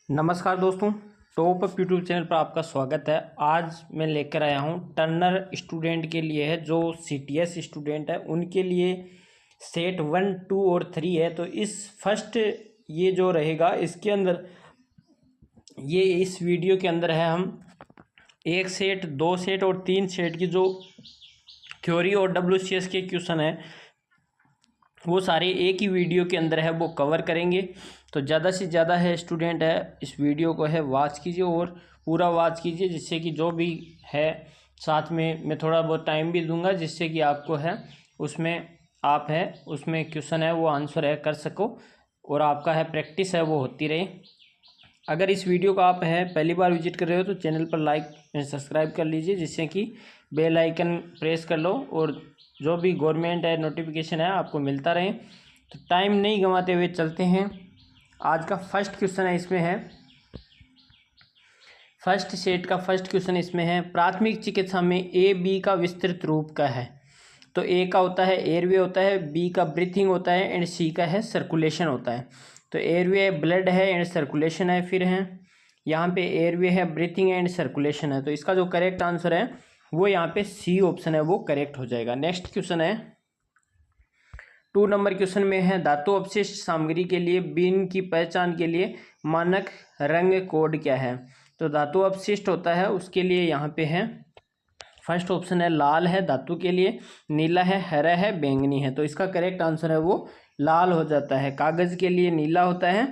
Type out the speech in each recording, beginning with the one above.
नमस्कार दोस्तों, top up YouTube channel पर आपका स्वागत है। आज मैं लेकर आया हूं टर्नर स्टूडेंट के लिए है, जो सीटीएस स्टूडेंट है उनके लिए सेट 1, 2 और 3 है। तो इस फर्स्ट ये जो रहेगा इसके अंदर ये इस वीडियो के अंदर है हम 1 सेट, 2 सेट और 3 सेट की जो थ्योरी और डब्ल्यूसीएस के क्वेश्चन है वो सारे एक ही वीडियो के अंदर है, वो कवर करेंगे। तो ज़्यादा से ज़्यादा है स्टूडेंट है इस वीडियो को है वॉच कीजिए और पूरा वॉच कीजिए, जिससे कि जो भी है साथ में मैं थोड़ा बहुत टाइम भी दूंगा, जिससे कि आपको है उसमें क्वेश्चन है वो आंसर है कर सको और आपका है प्रैक्टिस है वो होती रहे। अगर इस वीडियो को आप है पहली बार विजिट कर रहे हो तो चैनल पर लाइक सब्सक्राइब कर लीजिए, जिससे कि बेल आइकन प्रेस कर लो और जो भी गवर्नमेंट है नोटिफिकेशन है आपको मिलता रहे। तो टाइम नहीं गंवाते हुए चलते हैं। आज का फर्स्ट क्वेश्चन है, इसमें है फर्स्ट सेट का फर्स्ट क्वेश्चन इसमें है प्राथमिक चिकित्सा में ए बी का विस्तृत रूप का है। तो ए का होता है एयरवे होता है, बी का ब्रीथिंग होता है एंड सी का है सर्कुलेशन होता है। तो एयरवे ब्लड है एंड सर्कुलेशन है, फिर है यहाँ पे एयरवे है, ब्रीथिंग एंड सर्कुलेशन है। तो इसका जो करेक्ट आंसर है वो यहाँ पे सी ऑप्शन है वो करेक्ट हो जाएगा। नेक्स्ट क्वेश्चन है 2 नंबर क्वेश्चन में है धातु अपशिष्ट सामग्री के लिए बीन की पहचान के लिए मानक रंग कोड क्या है। तो धातु अपशिष्ट होता है उसके लिए यहाँ पे है फर्स्ट ऑप्शन है लाल है धातु के लिए, नीला है, हरा है, बैंगनी है। तो इसका करेक्ट आंसर है वो लाल हो जाता है। कागज के लिए नीला होता है,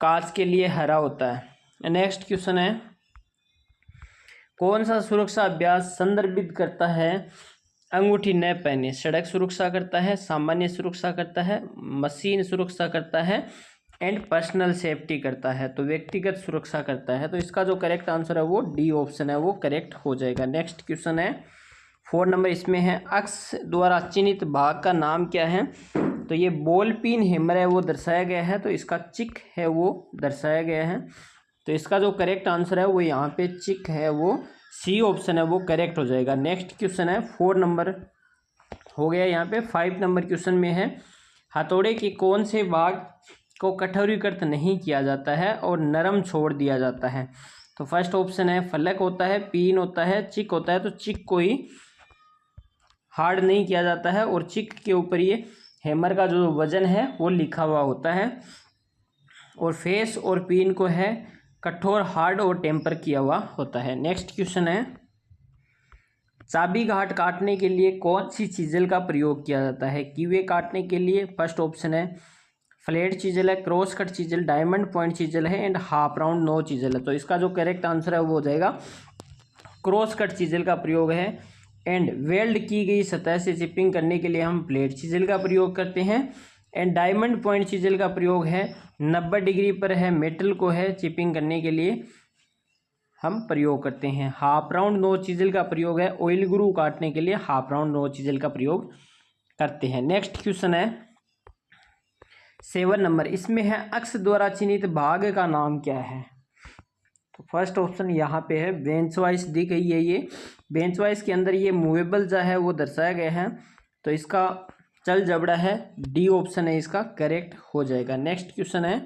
कांच के लिए हरा होता है। नेक्स्ट क्वेश्चन है कौन सा सुरक्षा अभ्यास संदर्भित करता है अंगूठी न पहने। सड़क सुरक्षा करता है, सामान्य सुरक्षा करता है, मशीन सुरक्षा करता है एंड पर्सनल सेफ्टी करता है। तो व्यक्तिगत सुरक्षा करता है। तो इसका जो करेक्ट आंसर है वो डी ऑप्शन है वो करेक्ट हो जाएगा। नेक्स्ट क्वेश्चन है 4 नंबर, इसमें है अक्स द्वारा चिन्हित भाग का नाम क्या है। तो ये बॉल पिन हैमर है वो दर्शाया गया है, तो इसका चिक है वो दर्शाया गया है। तो इसका जो करेक्ट आंसर है वो यहाँ पे चिक है वो सी ऑप्शन है वो करेक्ट हो जाएगा। नेक्स्ट क्वेश्चन है 4 नंबर हो गया। यहाँ पे 5 नंबर क्वेश्चन में है हथौड़े के कौन से भाग को कठोरीकृत नहीं किया जाता है और नरम छोड़ दिया जाता है। तो फर्स्ट ऑप्शन है फलक होता है, पिन होता है, चिक होता है। तो चिक को ही हार्ड नहीं किया जाता है और चिक के ऊपर ये हैमर का जो वजन है वो लिखा हुआ होता है, और फेस और पिन को है कठोर, हार्ड और टेम्पर किया हुआ होता है। नेक्स्ट क्वेश्चन है चाबी घाट काटने के लिए कौन सी चीजल का प्रयोग किया जाता है। कीवे काटने के लिए फर्स्ट ऑप्शन है फ्लैट चीजल है, cross cut chisel, diamond point chisel है and half round nose chisel है। तो इसका जो करेक्ट आंसर है वो हो जाएगा क्रॉस कट चीजल का प्रयोग है। एंड वेल्ड की गई सतह से चिपिंग करने के लिए हम प्लेट चीजल का प्रयोग करते हैं। एंड डायमंड पॉइंट चीजल का प्रयोग है 90 डिग्री पर है मेटल को है चिपिंग करने के लिए हम प्रयोग करते हैं। हाफ राउंड नो चीजल का प्रयोग है ऑयल ग्रू काटने के लिए हाफ राउंड नो चीजल का प्रयोग करते हैं। नेक्स्ट क्वेश्चन है 7 नंबर, इसमें है अक्ष द्वारा चिन्हित भाग का नाम क्या है। तो फर्स्ट ऑप्शन यहाँ पे है बेंच वाइज दी गई है। ये बेंच वाइज के अंदर ये मूवेबल जो है वो दर्शाया गया है, तो इसका चल जबड़ा है, डी ऑप्शन है इसका करेक्ट हो जाएगा। नेक्स्ट क्वेश्चन है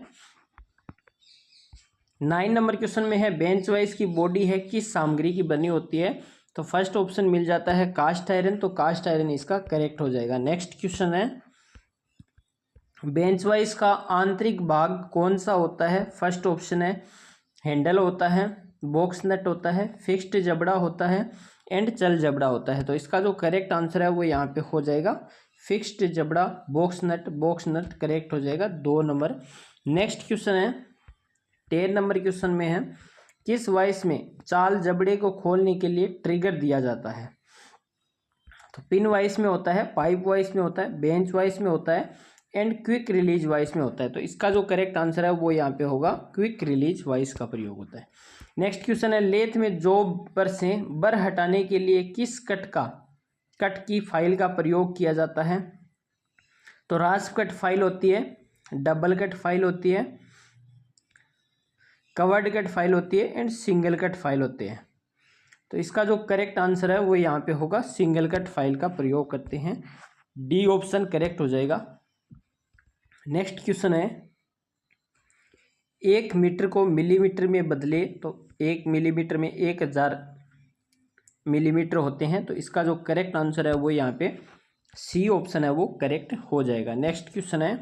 9 नंबर क्वेश्चन में है बेंच वाइज की बॉडी है किस सामग्री की बनी होती है। तो फर्स्ट ऑप्शन मिल जाता है कास्ट आयरन, तो कास्ट आयरन इसका करेक्ट हो जाएगा। नेक्स्ट क्वेश्चन है बेंच वाइज का आंतरिक भाग कौन सा होता है। फर्स्ट ऑप्शन है हैंडल होता है, बॉक्स नट होता है, फिक्स्ड जबड़ा होता है एंड चल जबड़ा होता है। तो इसका जो करेक्ट आंसर है वो यहाँ पे हो जाएगा फिक्स्ड जबड़ा, बॉक्स नट करेक्ट हो जाएगा 2 नंबर। नेक्स्ट क्वेश्चन है 10 नंबर क्वेश्चन में है किस वॉइस में चाल जबड़े को खोलने के लिए ट्रिगर दिया जाता है। तो पिन वॉइस में होता है, पाइप वॉइस में होता है, बेंच वॉइस में होता है एंड क्विक रिलीज वॉइस में होता है। तो इसका जो करेक्ट आंसर है वो यहाँ पे होगा क्विक रिलीज वॉइस का प्रयोग होता है। नेक्स्ट क्वेश्चन है लेथ में जॉब पर से बर हटाने के लिए किस कट की फाइल का प्रयोग किया जाता है। तो रास्प कट फाइल होती है, डबल कट फाइल होती है, कवर्ड कट फाइल होती है एंड सिंगल कट फाइल होती है। तो इसका जो करेक्ट आंसर है वो यहाँ पे होगा सिंगल कट फाइल का प्रयोग करते हैं, डी ऑप्शन करेक्ट हो जाएगा। नेक्स्ट क्वेश्चन है 1 मीटर को मिलीमीटर में बदले तो 1 मिलीमीटर में 1000 मिलीमीटर होते हैं। तो इसका जो करेक्ट आंसर है वो यहाँ पे सी ऑप्शन है वो करेक्ट हो जाएगा। नेक्स्ट क्वेश्चन है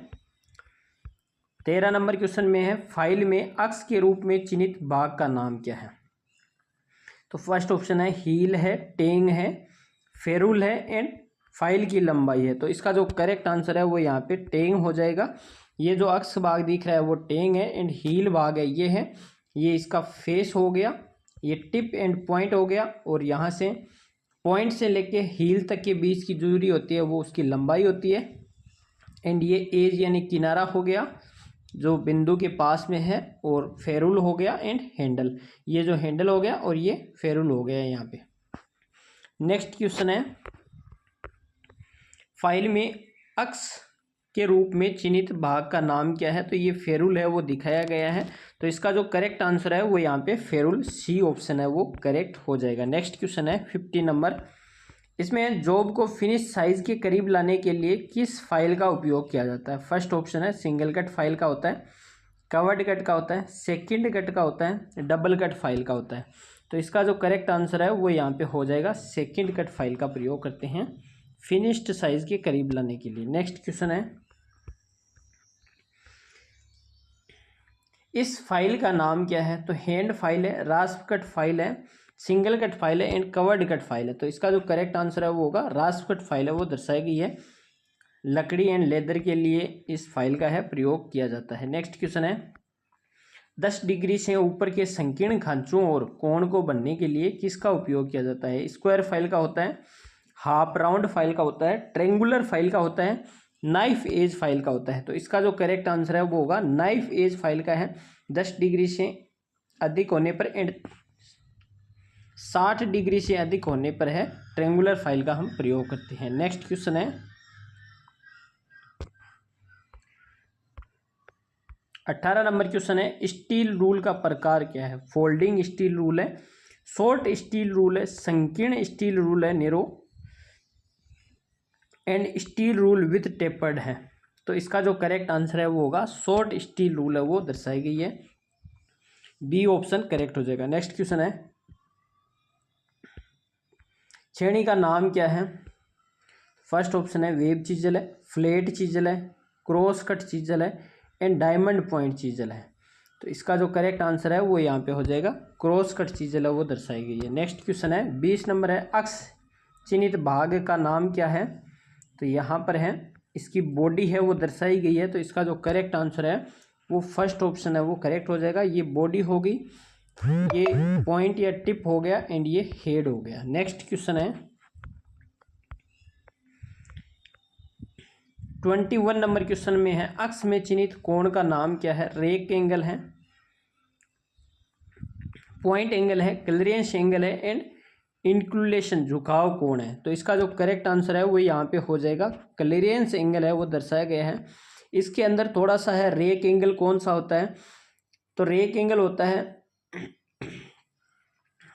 13 नंबर क्वेश्चन में है, फाइल में अक्ष के रूप में चिन्हित भाग का नाम क्या है। तो फर्स्ट ऑप्शन है हील है, टेंग है, फेरुल है एंड फाइल की लंबाई है। तो इसका जो करेक्ट आंसर है वो यहाँ पे टेंग हो जाएगा। ये जो अक्ष भाग दिख रहा है वो टेंग है एंड हील भाग है ये है, ये इसका फेस हो गया, ये टिप एंड पॉइंट हो गया, और यहाँ से पॉइंट से लेके हील तक के बीच की दूरी होती है वो उसकी लंबाई होती है। एंड ये एज यानी किनारा हो गया जो बिंदु के पास में है, और फेरुल हो गया एंड हैंडल, ये जो हैंडल हो गया और ये फेरुल हो गया यहाँ पे। नेक्स्ट क्वेश्चन है, फाइल में अक्ष के रूप में चिन्हित भाग का नाम क्या है। तो ये फेरुल है वो दिखाया गया है। तो इसका जो करेक्ट आंसर है वो यहाँ पे फेरुल, सी ऑप्शन है वो करेक्ट हो जाएगा। नेक्स्ट क्वेश्चन है 50 नंबर, इसमें जॉब को फिनिश साइज के करीब लाने के लिए किस फाइल का उपयोग किया जाता है। फर्स्ट ऑप्शन है सिंगल कट फाइल का होता है, कवर्ड कट का होता है, सेकंड कट का होता है, डबल कट फाइल का होता है। तो इसका जो करेक्ट आंसर है वो यहाँ पे हो जाएगा सेकंड कट फाइल का प्रयोग करते हैं फिनिश्ड साइज के करीब लाने के लिए। नेक्स्ट क्वेश्चन है, इस फाइल का नाम क्या है। तो हैंड फाइल है, रास्प कट फाइल है, सिंगल कट फाइल है एंड कवर्ड कट फाइल है। तो इसका जो करेक्ट आंसर है वो होगा रास्प कट फाइल है वो दर्शाई गई है, लकड़ी एंड लेदर के लिए इस फाइल का है प्रयोग किया जाता है। नेक्स्ट क्वेश्चन है, 10 डिग्री से ऊपर के संकीर्ण खांचों और कोण को बनने के लिए किसका उपयोग किया जाता है। स्क्वायर फाइल का होता है, हाफ राउंड फाइल का होता है, ट्रेंगुलर फाइल का होता है, नाइफ एज फाइल का होता है। तो इसका जो करेक्ट आंसर है वो होगा नाइफ एज फाइल का है। 10 डिग्री से अधिक होने पर एंड 60 डिग्री से अधिक होने पर है ट्रेंगुलर फाइल का हम प्रयोग करते हैं। नेक्स्ट क्वेश्चन है 18 नंबर क्वेश्चन है, स्टील रूल का प्रकार क्या है। फोल्डिंग स्टील रूल है, शॉर्ट स्टील रूल है, संकीर्ण स्टील रूल है, narrow and steel rule with tapered है। तो इसका जो करेक्ट आंसर है वो होगा शॉर्ट स्टील रूल है वो दर्शाई गई है, बी ऑप्शन करेक्ट हो जाएगा। नेक्स्ट क्वेश्चन है, छेनी का नाम क्या है। फर्स्ट ऑप्शन है वेब चीजल है, फ्लैट चीजल है, क्रॉस कट चीजल है एंड डायमंड पॉइंट चीजल है। तो इसका जो करेक्ट आंसर है वो यहाँ पे हो जाएगा क्रॉस कट चीजल है वो दर्शाई गई है। नेक्स्ट क्वेश्चन है 20 नंबर है, अक्ष चिन्हित भाग का नाम क्या है। तो यहाँ पर है इसकी बॉडी है वो दर्शाई गई है। तो इसका जो करेक्ट आंसर है वो फर्स्ट ऑप्शन है वो करेक्ट हो जाएगा। ये बॉडी होगी, ये पॉइंट या टिप हो गया एंड ये हेड हो गया। नेक्स्ट क्वेश्चन है 21 नंबर क्वेश्चन में है, अक्ष में चिन्हित कोण का नाम क्या है। रेक एंगल है, पॉइंट एंगल है, क्लीयरेंस एंगल है एंड इंक्लुलेशन झुकाव कोण है। तो इसका जो करेक्ट आंसर है वो यहाँ पे हो जाएगा क्लीयरेंस एंगल है वो दर्शाया गया है। इसके अंदर थोड़ा सा है रेक एंगल कौन सा होता है। तो रेक एंगल होता है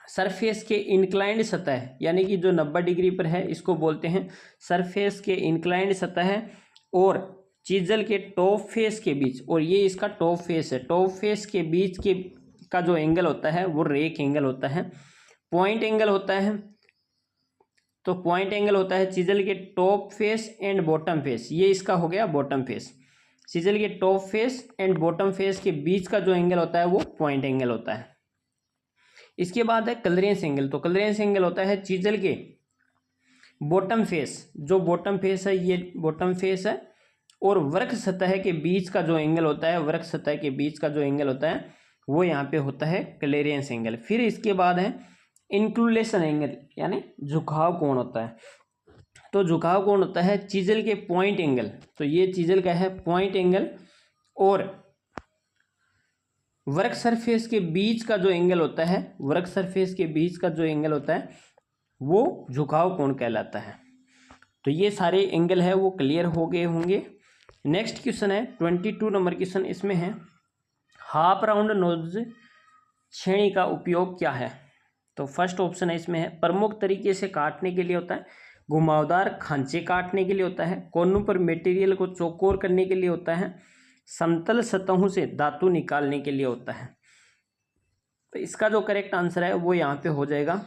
सरफेस के इंक्लाइंड सतह, यानी कि जो 90 डिग्री पर है इसको बोलते हैं सरफेस के इंक्लाइंड सतह, और चीजल के टॉप फेस के बीच, और ये इसका टॉप फेस है, टॉप फेस के बीच के का जो एंगल होता है वो रेक एंगल होता है। पॉइंट एंगल होता है, तो पॉइंट एंगल होता है चीजल के top face and bottom face, ये इसका हो गया बॉटम फेस। चीजल के top face and bottom face के बीच का जो एंगल होता है वो पॉइंट एंगल होता है। इसके बाद है क्लीयरेंस एंगल। तो क्लीयरेंस एंगल होता है चीजल के बॉटम फेस, जो बॉटम फेस है ये बॉटम फेस है, और वृक्क सतह के बीच का जो एंगल होता है, वृक्क सतह के बीच का जो एंगल होता है वो यहाँ पे होता है क्लीयरेंस एंगल। फिर इसके बाद है इंक्लुलेशन एंगल, यानी झुकाव कोण होता है। तो झुकाव कोण होता है चीजल के पॉइंट एंगल, तो ये चीजल का है पॉइंट एंगल, और वृक्क सरफेस के बीच का जो एंगल होता है, वृक्क सरफेस के बीच का जो एंगल होता है वो झुकाव कोण कहलाता है। तो ये सारे एंगल है वो क्लियर हो गए होंगे। नेक्स्ट क्वेश्चन है 22 नंबर क्वेश्चन, इसमें है हाफ राउंड नोज छेनी का उपयोग क्या है। तो फर्स्ट ऑप्शन है इसमें है प्रमुख तरीके से काटने के लिए होता है, घुमावदार खांचे काटने के लिए होता है, कोनों पर मटेरियल को चौकोर करने के लिए होता है, समतल सतहों से धातु निकालने के लिए होता है। तो इसका जो करेक्ट आंसर है वो यहाँ पे हो जाएगा,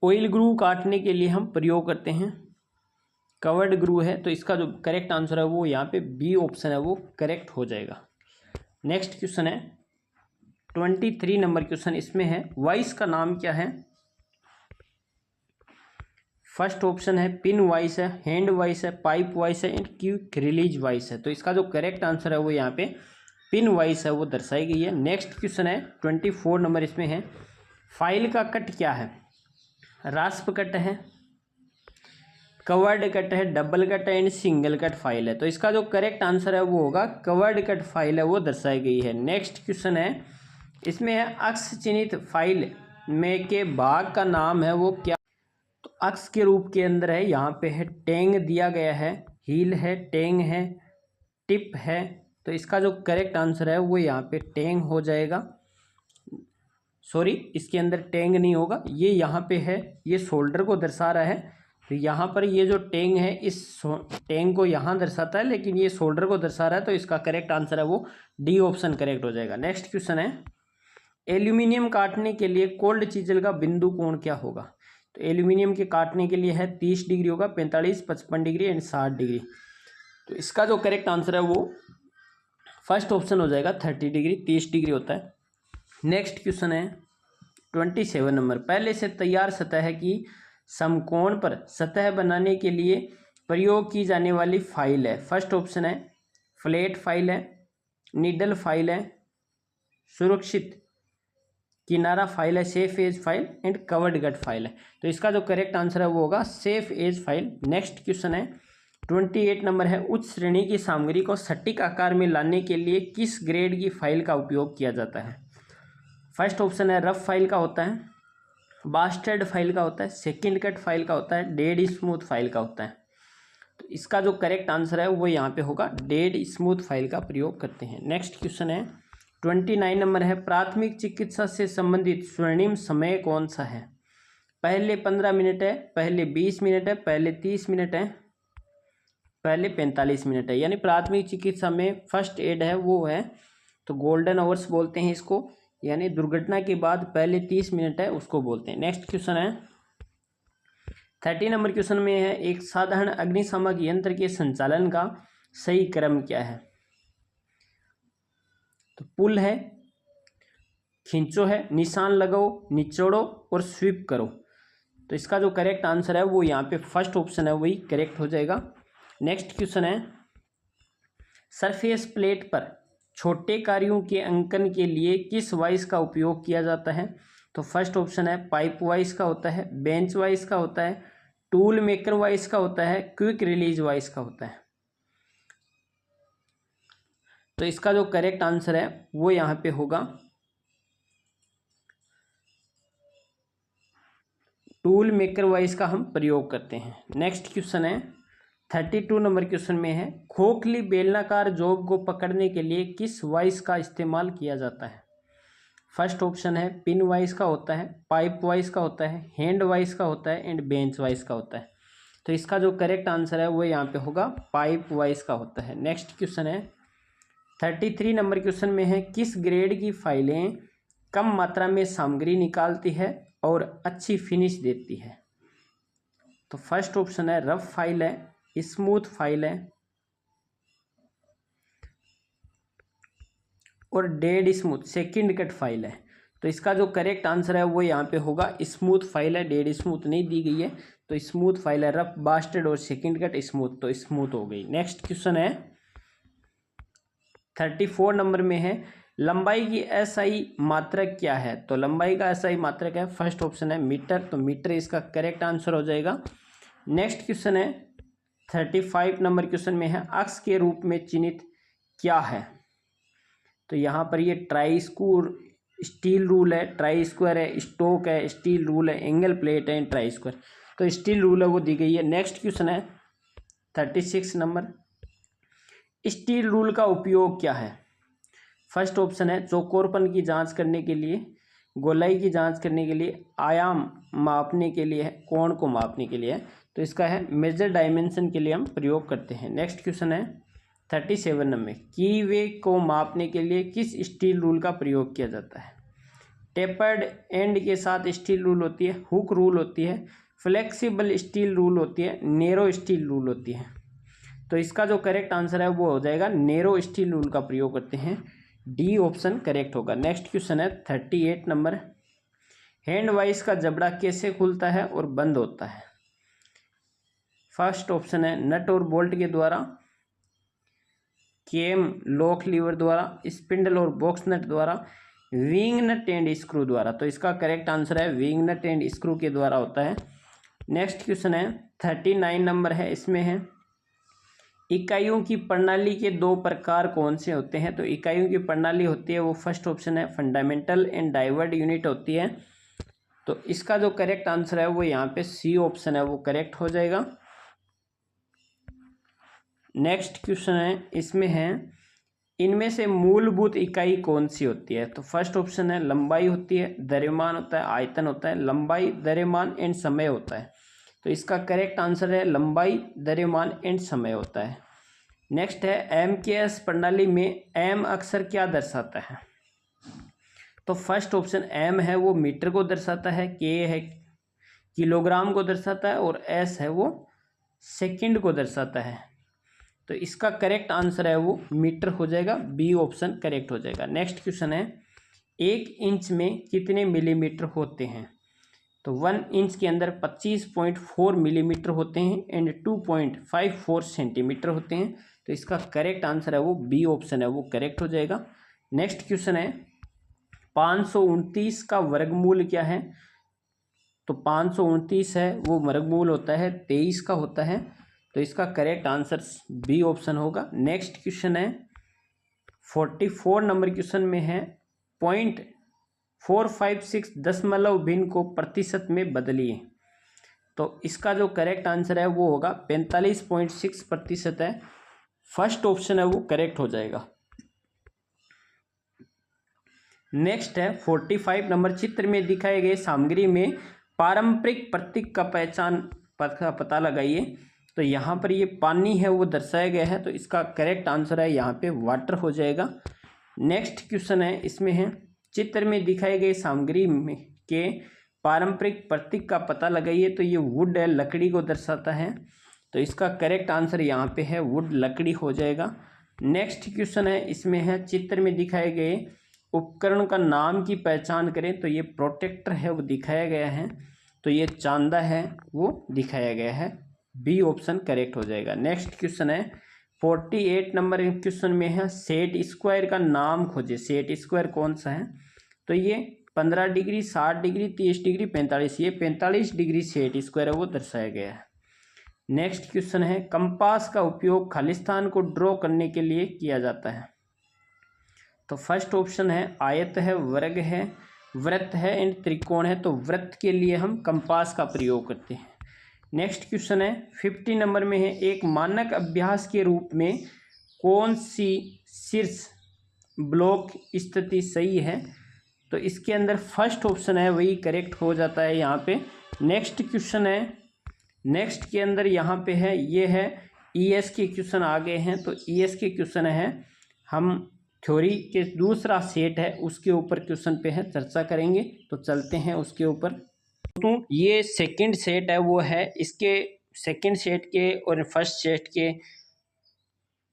ऑयल ग्रू काटने के लिए हम प्रयोग करते हैं, कवर्ड ग्रू है। तो इसका जो करेक्ट आंसर है वो यहाँ पे बी ऑप्शन है वो करेक्ट हो जाएगा। नेक्स्ट क्वेश्चन है 23 नंबर क्वेश्चन, इसमें है वाइस का नाम क्या है। फर्स्ट ऑप्शन है पिन वाइस है, हैंड वाइस है, पाइप वाइस है एंड क्विक रिलीज वाइस है। तो इसका जो करेक्ट आंसर है वो यहाँ पे पिन वाइस है वो दर्शाई गई है। नेक्स्ट क्वेश्चन है 24 नंबर, इसमें है फाइल का कट क्या है। रास्प कट है, कवर्ड कट है, डबल कट है एंड सिंगल कट फाइल है। तो इसका जो करेक्ट आंसर है वो होगा कवर्ड कट फाइल है वो दर्शाई गई है। नेक्स्ट क्वेश्चन है, इसमें है अक्ष चिन्हित फाइल में के भाग का नाम है वो क्या। तो अक्ष के रूप के अंदर है, यहाँ पे है टेंग दिया गया है, हील है, टेंग है, टिप है। तो इसका जो करेक्ट आंसर है वो यहाँ पे टेंग हो जाएगा। सॉरी, इसके अंदर टेंग नहीं होगा, ये यहाँ पे है, ये शोल्डर को दर्शा रहा है। तो यहाँ पर ये जो टेंग है इस टेंग को यहाँ दर्शाता है, लेकिन ये शोल्डर को दर्शा रहा है। तो इसका करेक्ट आंसर है वो डी ऑप्शन करेक्ट हो जाएगा। नेक्स्ट क्वेश्चन है, एल्यूमिनियम काटने के लिए कोल्ड चीजल का बिंदु कोण क्या होगा। तो एल्यूमिनियम के काटने के लिए है 30 डिग्री होगा, 45, 55 डिग्री एंड 60 डिग्री। तो इसका जो करेक्ट आंसर है वो फर्स्ट ऑप्शन हो जाएगा 30 डिग्री, 30 डिग्री होता है। नेक्स्ट क्वेश्चन है 27 नंबर, पहले से तैयार सतह की समकोण पर सतह बनाने के लिए प्रयोग की जाने वाली फाइल है। फर्स्ट ऑप्शन है फ्लैट फाइल है, नीडल फाइल है, सुरक्षित किनारा फाइल है, safe edge file and covered cut file है। तो इसका जो करेक्ट आंसर है वो होगा safe edge file. Next question है 28 नंबर है, उच्च श्रेणी की सामग्री को सटीक आकार में लाने के लिए किस ग्रेड की फाइल का उपयोग किया जाता है। फर्स्ट ऑप्शन है रफ फाइल का होता है, बास्टर्ड फाइल का होता है, सेकंड कट फाइल का होता है, डेड स्मूथ फाइल का होता है। तो इसका जो करेक्ट आंसर है वो यहाँ पे होगा डेड स्मूथ फाइल का प्रयोग करते हैं। नेक्स्ट क्वेश्चन है 29 नंबर है, प्राथमिक चिकित्सा से संबंधित स्वर्णिम समय कौन सा है। पहले 15 मिनट है, पहले 20 मिनट है, पहले 30 मिनट है, पहले 45 मिनट है। यानी प्राथमिक चिकित्सा में फर्स्ट एड है वो है, तो गोल्डन आवर्स बोलते हैं इसको, यानी दुर्घटना के बाद पहले 30 मिनट है उसको बोलते हैं। नेक्स्ट क्वेश्चन है 30 नंबर क्वेश्चन में है, एक साधारण अग्निशामक यंत्र के संचालन का सही क्रम क्या है। तो पुल है, खींचो है, निशान लगाओ, निचोड़ो और स्वीप करो। तो इसका जो करेक्ट आंसर है वो यहाँ पे फर्स्ट ऑप्शन है वही करेक्ट हो जाएगा। नेक्स्ट क्वेश्चन है, सरफेस प्लेट पर छोटे कार्यों के अंकन के लिए किस वाइस का उपयोग किया जाता है। तो फर्स्ट ऑप्शन है पाइप वाइस का होता है, बेंच वाइस का होता है, टूल मेकर वाइस का होता है, क्विक रिलीज वाइस का होता है। तो इसका जो करेक्ट आंसर है वो यहाँ पे होगा टूल मेकर वाइस का हम प्रयोग करते हैं। नेक्स्ट क्वेश्चन है 32 नंबर क्वेश्चन में है, खोखली बेलनाकार जॉब को पकड़ने के लिए किस वाइस का इस्तेमाल किया जाता है। फर्स्ट ऑप्शन है पिन वाइस का होता है, पाइप वाइस का होता है, हैंड वाइस का होता है एंड बेंच वाइस का होता है। तो इसका जो करेक्ट आंसर है वो यहाँ पे होगा पाइप वाइस का होता है। नेक्स्ट क्वेश्चन है 33 नंबर क्वेश्चन में है, किस ग्रेड की फाइलें कम मात्रा में सामग्री निकालती है और अच्छी फिनिश देती है। तो फर्स्ट ऑप्शन है रफ फाइल है, स्मूथ फाइल है और dead smooth second cut file है। तो इसका जो करेक्ट आंसर है वो यहाँ पे होगा स्मूथ फाइल है, डेड स्मूथ नहीं दी गई है। तो स्मूथ फाइल है, रफ बास्टेड और सेकंड कट स्मूथ, तो स्मूथ हो गई। नेक्स्ट क्वेश्चन है 34 नंबर में है, लंबाई की एसआई मात्रक क्या है। तो लंबाई का एसआई मात्रक है, फर्स्ट ऑप्शन है मीटर, तो मीटर इसका करेक्ट आंसर हो जाएगा। नेक्स्ट क्वेश्चन है 35 नंबर क्वेश्चन में है, अक्ष के रूप में चिन्हित क्या है। तो यहाँ पर ये ट्राई स्टील रूल है, ट्राई स्क्वायर है, स्टोक है, स्टील रूल है, एंगल प्लेट है, ट्राई स्क्वायर। तो स्टील रूल है वो दी गई है। नेक्स्ट क्वेश्चन है 36 नंबर, स्टील रूल का उपयोग क्या है। फर्स्ट ऑप्शन है चौकोरपन की जांच करने के लिए, गोलाई की जांच करने के लिए, आयाम मापने के लिए है, कोण को मापने के लिए है। तो इसका है मेजर डायमेंशन के लिए हम प्रयोग करते हैं। नेक्स्ट क्वेश्चन है 37 नंबर, कीवे को मापने के लिए किस स्टील रूल का प्रयोग किया जाता है? टेपर्ड एंड के साथ स्टील रूल होती है, हुक रूल होती है, फ्लेक्सिबल स्टील रूल होती है, नेरो स्टील रूल होती है। तो इसका जो करेक्ट आंसर है वो हो जाएगा नेरो स्टील रूल का प्रयोग करते हैं। डी ऑप्शन करेक्ट होगा। नेक्स्ट क्वेश्चन है 38 नंबर, हैंड वाइस का जबड़ा कैसे खुलता है और बंद होता है? फर्स्ट ऑप्शन है नट और बोल्ट के द्वारा, केम लॉक लीवर द्वारा, स्पिंडल और बॉक्स नट द्वारा, विंग नट एंड स्क्रू द्वारा। तो इसका करेक्ट आंसर है विंग नट एंड स्क्रू के द्वारा होता है। नेक्स्ट क्वेश्चन है 39 नंबर है, इसमें है इकाइयों की प्रणाली के दो प्रकार कौन से होते हैं? तो इकाइयों की प्रणाली होती है वो फर्स्ट ऑप्शन है फंडामेंटल एंड डाइवर्ट यूनिट होती है। तो इसका जो करेक्ट आंसर है वो यहाँ पे सी ऑप्शन है वो करेक्ट हो जाएगा। नेक्स्ट क्वेश्चन है, इसमें है इनमें से मूलभूत इकाई कौन सी होती है? तो फर्स्ट ऑप्शन है लंबाई होती है, द्रव्यमान होता है, आयतन होता है, लंबाई, द्रव्यमान एंड समय होता है। तो इसका करेक्ट आंसर है लंबाई, द्रव्यमान एंड समय होता है। नेक्स्ट है एमकेएस प्रणाली में एम अक्षर क्या दर्शाता है? तो फर्स्ट ऑप्शन एम है वो मीटर को दर्शाता है, के है किलोग्राम को दर्शाता है और एस है वो सेकंड को दर्शाता है। तो इसका करेक्ट आंसर है वो मीटर हो जाएगा, बी ऑप्शन करेक्ट हो जाएगा। नेक्स्ट क्वेश्चन है 1 इंच में कितने मिलीमीटर होते हैं? तो 1 इंच के अंदर 25.4 मिलीमीटर होते हैं एंड 2.54 सेंटीमीटर होते हैं। तो इसका करेक्ट आंसर है वो बी ऑप्शन है वो करेक्ट हो जाएगा। नेक्स्ट क्वेश्चन है 529 का वर्गमूल क्या है? तो 529 है वो वर्गमूल होता है 23 का होता है। तो इसका करेक्ट आंसर बी ऑप्शन होगा। नेक्स्ट क्वेश्चन है 44 नंबर क्वेश्चन में है 0.456 दशमलव भिन्न को प्रतिशत में बदलिए। तो इसका जो करेक्ट आंसर है वो होगा 45.6% है। फर्स्ट ऑप्शन है वो करेक्ट हो जाएगा। नेक्स्ट है 45 नंबर, चित्र में दिखाए गए सामग्री में पारंपरिक प्रतीक का पता लगाइए। तो यहाँ पर ये पानी है वो दर्शाया गया है। तो इसका करेक्ट आंसर है यहाँ पे वाटर हो जाएगा। नेक्स्ट क्वेश्चन है, इसमें है चित्र में दिखाए गए सामग्री में के पारंपरिक प्रतीक का पता लगाइए। तो ये वुड है, लकड़ी को दर्शाता है। तो इसका करेक्ट आंसर यहाँ पे है वुड, लकड़ी हो जाएगा। नेक्स्ट क्वेश्चन है, इसमें है चित्र में दिखाए गए उपकरण का नाम की पहचान करें। तो ये प्रोटेक्टर है वो दिखाया गया है। तो ये चांदा है वो दिखाया गया है, बी ऑप्शन करेक्ट हो जाएगा। नेक्स्ट क्वेश्चन है 48 नंबर क्वेश्चन में है सेट स्क्वायर का नाम खोजे। सेट स्क्वायर कौन सा है? तो ये 15 डिग्री, 60 डिग्री, 30 डिग्री, 45, ये 45 डिग्री सेट स्क्वायर है वो दर्शाया गया है। नेक्स्ट क्वेश्चन है कंपास का उपयोग खालिस्तान को ड्रॉ करने के लिए किया जाता है। तो फर्स्ट ऑप्शन है आयत है, वर्ग है, वृत्त है एंड त्रिकोण है। तो वृत्त के लिए हम कंपास का प्रयोग करते हैं। नेक्स्ट क्वेश्चन है 50 नंबर में है एक मानक अभ्यास के रूप में कौन सी शीर्ष ब्लॉक स्थिति सही है? तो इसके अंदर फर्स्ट ऑप्शन है वही करेक्ट हो जाता है यहाँ पे। नेक्स्ट क्वेश्चन है, नेक्स्ट के अंदर यहाँ पे है ये है ईएस के क्वेश्चन आ गए हैं। तो ईएस के क्वेश्चन है हम थ्योरी के दूसरा सेट है उसके ऊपर क्वेश्चन पे है चर्चा करेंगे। तो चलते हैं उसके ऊपर। तो ये सेकंड सेट है वो है इसके सेकंड सेट के और फर्स्ट सेट के